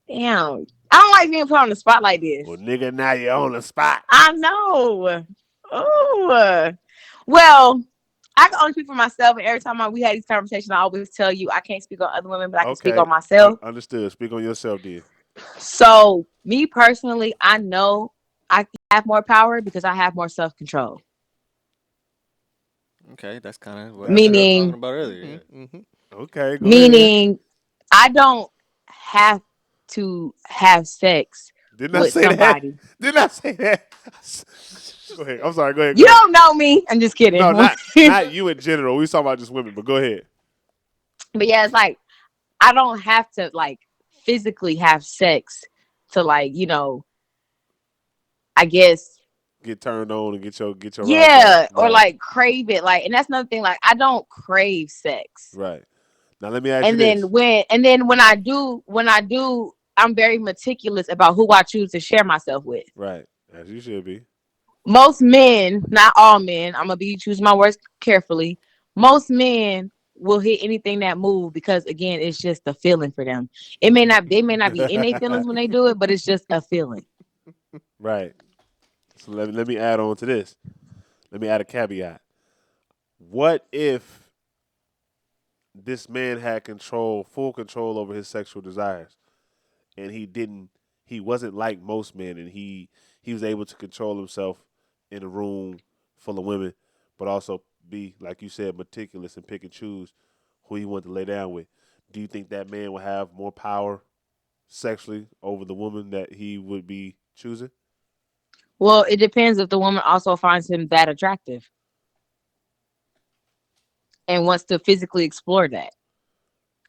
damn, I don't like being put on the spot like this. Well, nigga, now you're on the spot. I know. Oh, well, I can only speak for myself, and every time we had these conversations, I always tell you I can't speak on other women, but I can speak Okay, on myself. understood. Speak on yourself, then. So, me personally, I know I have more power because I have more self control. Okay, that's kind of what we were talking Meaning, about earlier. Okay, go ahead. meaning, I don't have to have sex Didn't I with say that? somebody. Didn't I say that? Go ahead. I'm sorry. Go ahead. You don't know me. I'm just kidding. No, not you in general. We talking about just women, but go ahead. But yeah, it's like I don't have to like physically have sex to like, I guess Get turned on and get your yeah, rocks off. or Right. like crave it. Like, and that's another thing, like I don't crave sex. Right. Now let me ask you And this. then when I do, I'm very meticulous about who I choose to share myself with. Right. As you should be. Most men, not all men, I'm gonna be choosing my words carefully. Most men will hit anything that move because again, it's just a feeling for them. They may not be in their feelings when they do it, but it's just a feeling. Right. So let me add on to this. Let me add a caveat. What if this man had full control over his sexual desires, and he wasn't like most men, and he was able to control himself in a room full of women, but also be, like you said, meticulous and pick and choose who he wanted to lay down with. Do you think that man would have more power sexually over the woman that he would be choosing? Well, it depends if the woman also finds him that attractive and wants to physically explore that.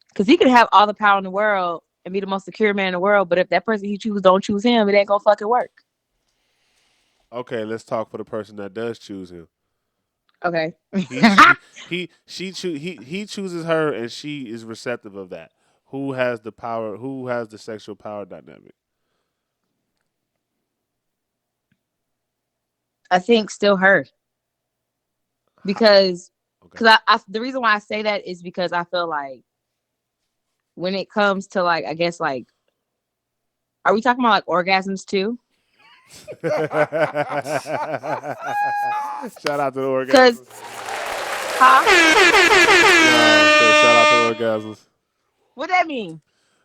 Because he could have all the power in the world and be the most secure man in the world, but if that person he chooses don't choose him, it ain't gonna fucking work. Okay, let's talk for the person that does choose him. Okay. He chooses her, and she is receptive of that. Who has the power? Who has the sexual power dynamic? I think still her because Okay. I the reason why I say that is because I feel like when it comes to like I guess like are we talking about like orgasms too? Shout out to the Because orgasms. huh? Shout out to the orgasms. What that mean?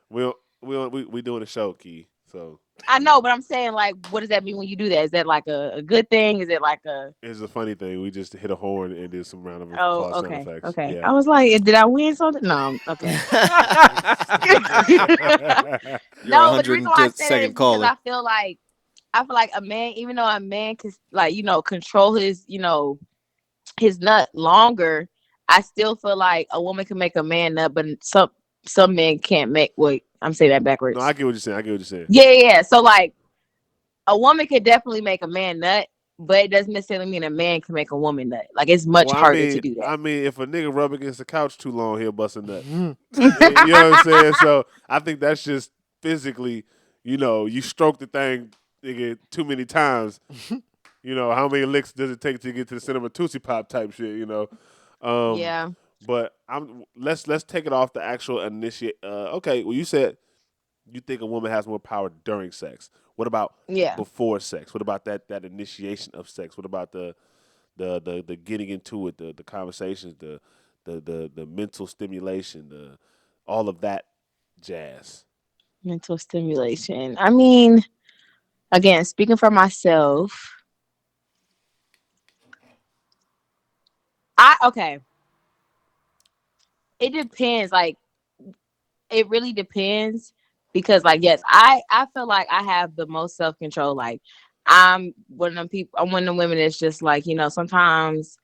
We doing a show, Key. So I know, but I'm saying like, what does that mean when you do that? Is that like a good thing? Is it like a it's a funny thing. We just hit a horn and did some round of oh applause sound okay effects. okay? Yeah. I was like, did I win something? No, okay. You're No, but the reason why I say that is 102nd because caller. I feel like a man, even though a man can like control his his nut longer, I still feel like a woman can make a man nut, but some men can't make. Wait, I'm saying that No, I backwards. get what you're saying. Yeah. So like a woman could definitely make a man nut, but it doesn't necessarily mean a man can make a woman nut. Like it's much Well, harder to do that. I mean, if a nigga rub against the couch too long, he'll bust a nut. Mm-hmm. You know what I'm saying? So I think that's just physically, you stroke the thing, nigga, too many times. How many licks does it take to get to the center of a Tootsie Pop type shit? Yeah. But let's take it off the actual initiate. Okay, well, you said you think a woman has more power during sex. What about Yeah. before sex? What about that initiation of sex? What about the getting into it, the conversations, the mental stimulation, all of that jazz? Mental stimulation. I mean, again, speaking for myself, okay. It depends. Like it really depends because like yes, I feel like I have the most self control. Like I'm one of them people. I'm one of them women that's just like sometimes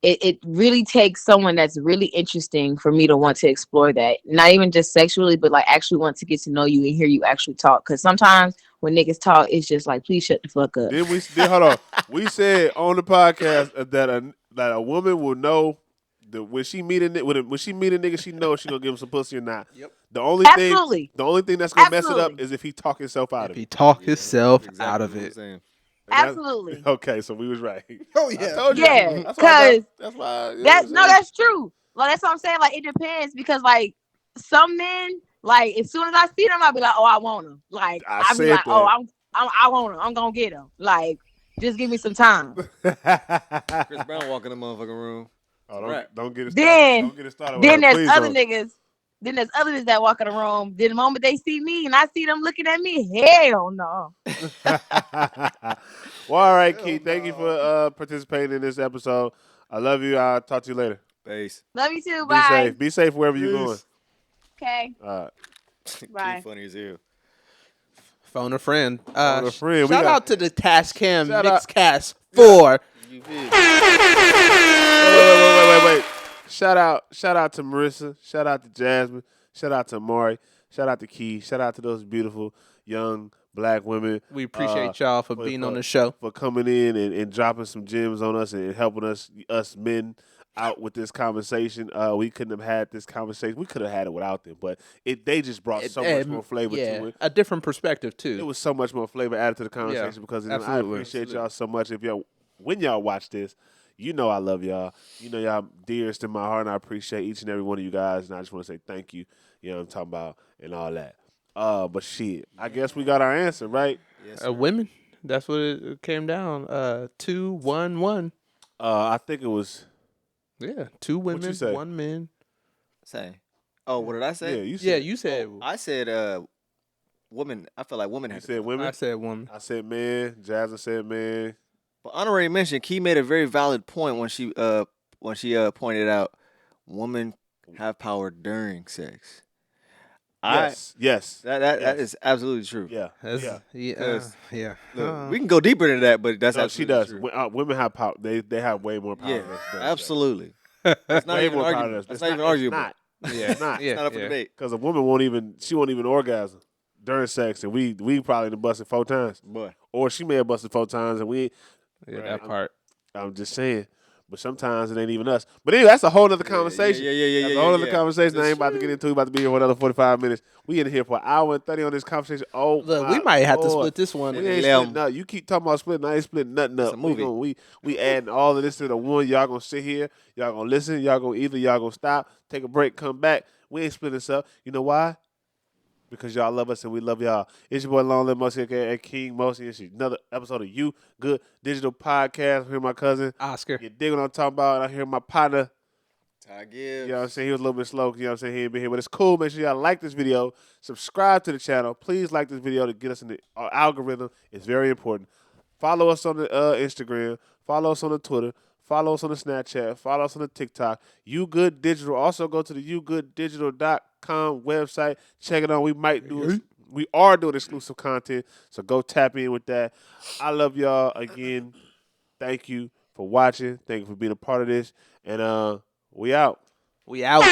it really takes someone that's really interesting for me to want to explore that. Not even just sexually, but like actually want to get to know you and hear you actually talk. Because sometimes when niggas talk, it's just like, please shut the fuck up. Hold on. We said on the podcast that a woman will know that when she meet a nigga, she knows she gonna give him some pussy or not. Yep. The only Absolutely. thing that's gonna mess it up Absolutely. is if he talk himself out If of he it. talk himself Exactly out of what I'm it. saying. Absolutely. Okay, so we was right. Oh I told you. Yeah, That's because why. that's true. Like that's what I'm saying. Like it depends because like some men, like as soon as I see them, I'll be like, oh, I want them. Like I I'll be said like, oh, that. I want them. I'm gonna get them. Like just give me some time. Chris Brown walk in the motherfucking room. Oh, don't get it started. Then Don't get it started with her. there's Please other don't. niggas. Then there's other niggas that walk in the room. Then the moment they see me and I see them looking at me, hell no. Well, all right, Keith. Thank you for participating in this episode. I love you. I'll talk to you later. Peace. Love you too. Be Bye. safe. Be safe wherever you're going. Peace. Okay. All right. Bye. Keith funny as hell. Phone a friend. Phone a friend. Shout out to the Tascam Shout out- Mixcast 4. You feel? Wait. Shout out to Marissa. Shout out to Jasmine. Shout out to Amari. Shout out to Key. Shout out to those beautiful young black women. We appreciate y'all for being on the show. For coming in and dropping some gems on us and helping us men out with this conversation. We couldn't have had this conversation. We could have had it without them, but they just brought so much more flavor to it. A different perspective too. It was so much more flavor added to the conversation because I appreciate y'all so much. When y'all watch this, I love y'all. Y'all dearest in my heart, and I appreciate each and every one of you guys. And I just want to say thank you. You know what I'm talking about and all that. But shit, I guess we got our answer, right? Yes, Women. That's what it came down. 2-1-1. I think it was. Yeah, 2 women, you say? 1 man. Say. Oh, what did I say? Yeah, you said. Yeah, you said. I said woman. I feel like woman You has. said women. I said woman. I said man. Jasmine said man. But honorary mention, Key made a very valid point when she pointed out women have power during sex. Yes. That is absolutely true. Yeah. Yeah. Look, we can go deeper into that, but that's No, she absolutely does. true. Women have power. They have way more power. Yeah, than us, don't they? absolutely. That's not Way even more power than arguable. us. That's It's not even it's arguable. not. Yeah. It's not. Yeah. It's not up for debate. Because a woman won't even orgasm during sex, and we probably done busted 4 times, Boy. or she may have busted 4 times, and we. Yeah, Right. that part. I'm just saying, But sometimes it ain't even us. But anyway, that's a whole other conversation. Yeah. That's a whole other yeah. conversation I That's ain't about to get into. About to be here for another 45 minutes. We in here for an hour and 30 on this conversation. Oh, Look, my we might have to Lord. split this one. We ain't splitting up. You keep talking about splitting. I ain't splitting nothing up. It's a movie. We adding all of this to the one. Y'all gonna sit here. Y'all gonna listen. Y'all gonna stop, take a break, come back. We ain't splitting this up. You know why? Because y'all love us and we love y'all. It's your boy Long Live Musty and King Mosey. It's another episode of You Good Digital Podcast. I'm here, my cousin Oscar. You dig what I'm talking about? I hear my partner. Ty Gibbs. You know what I'm saying? He was a little bit slow. You know what I'm saying? He ain't been here. But it's cool. Make sure y'all like this video. Subscribe to the channel. Please like this video to get us in the algorithm. It's very important. Follow us on the Instagram. Follow us on the Twitter. Follow us on the Snapchat. Follow us on the TikTok. You Good Digital. Also go to the YouGoodDigital.com website. Check it out. We are doing exclusive content. So go tap in with that. I love y'all again. Thank you for watching. Thank you for being a part of this. And we out. We out.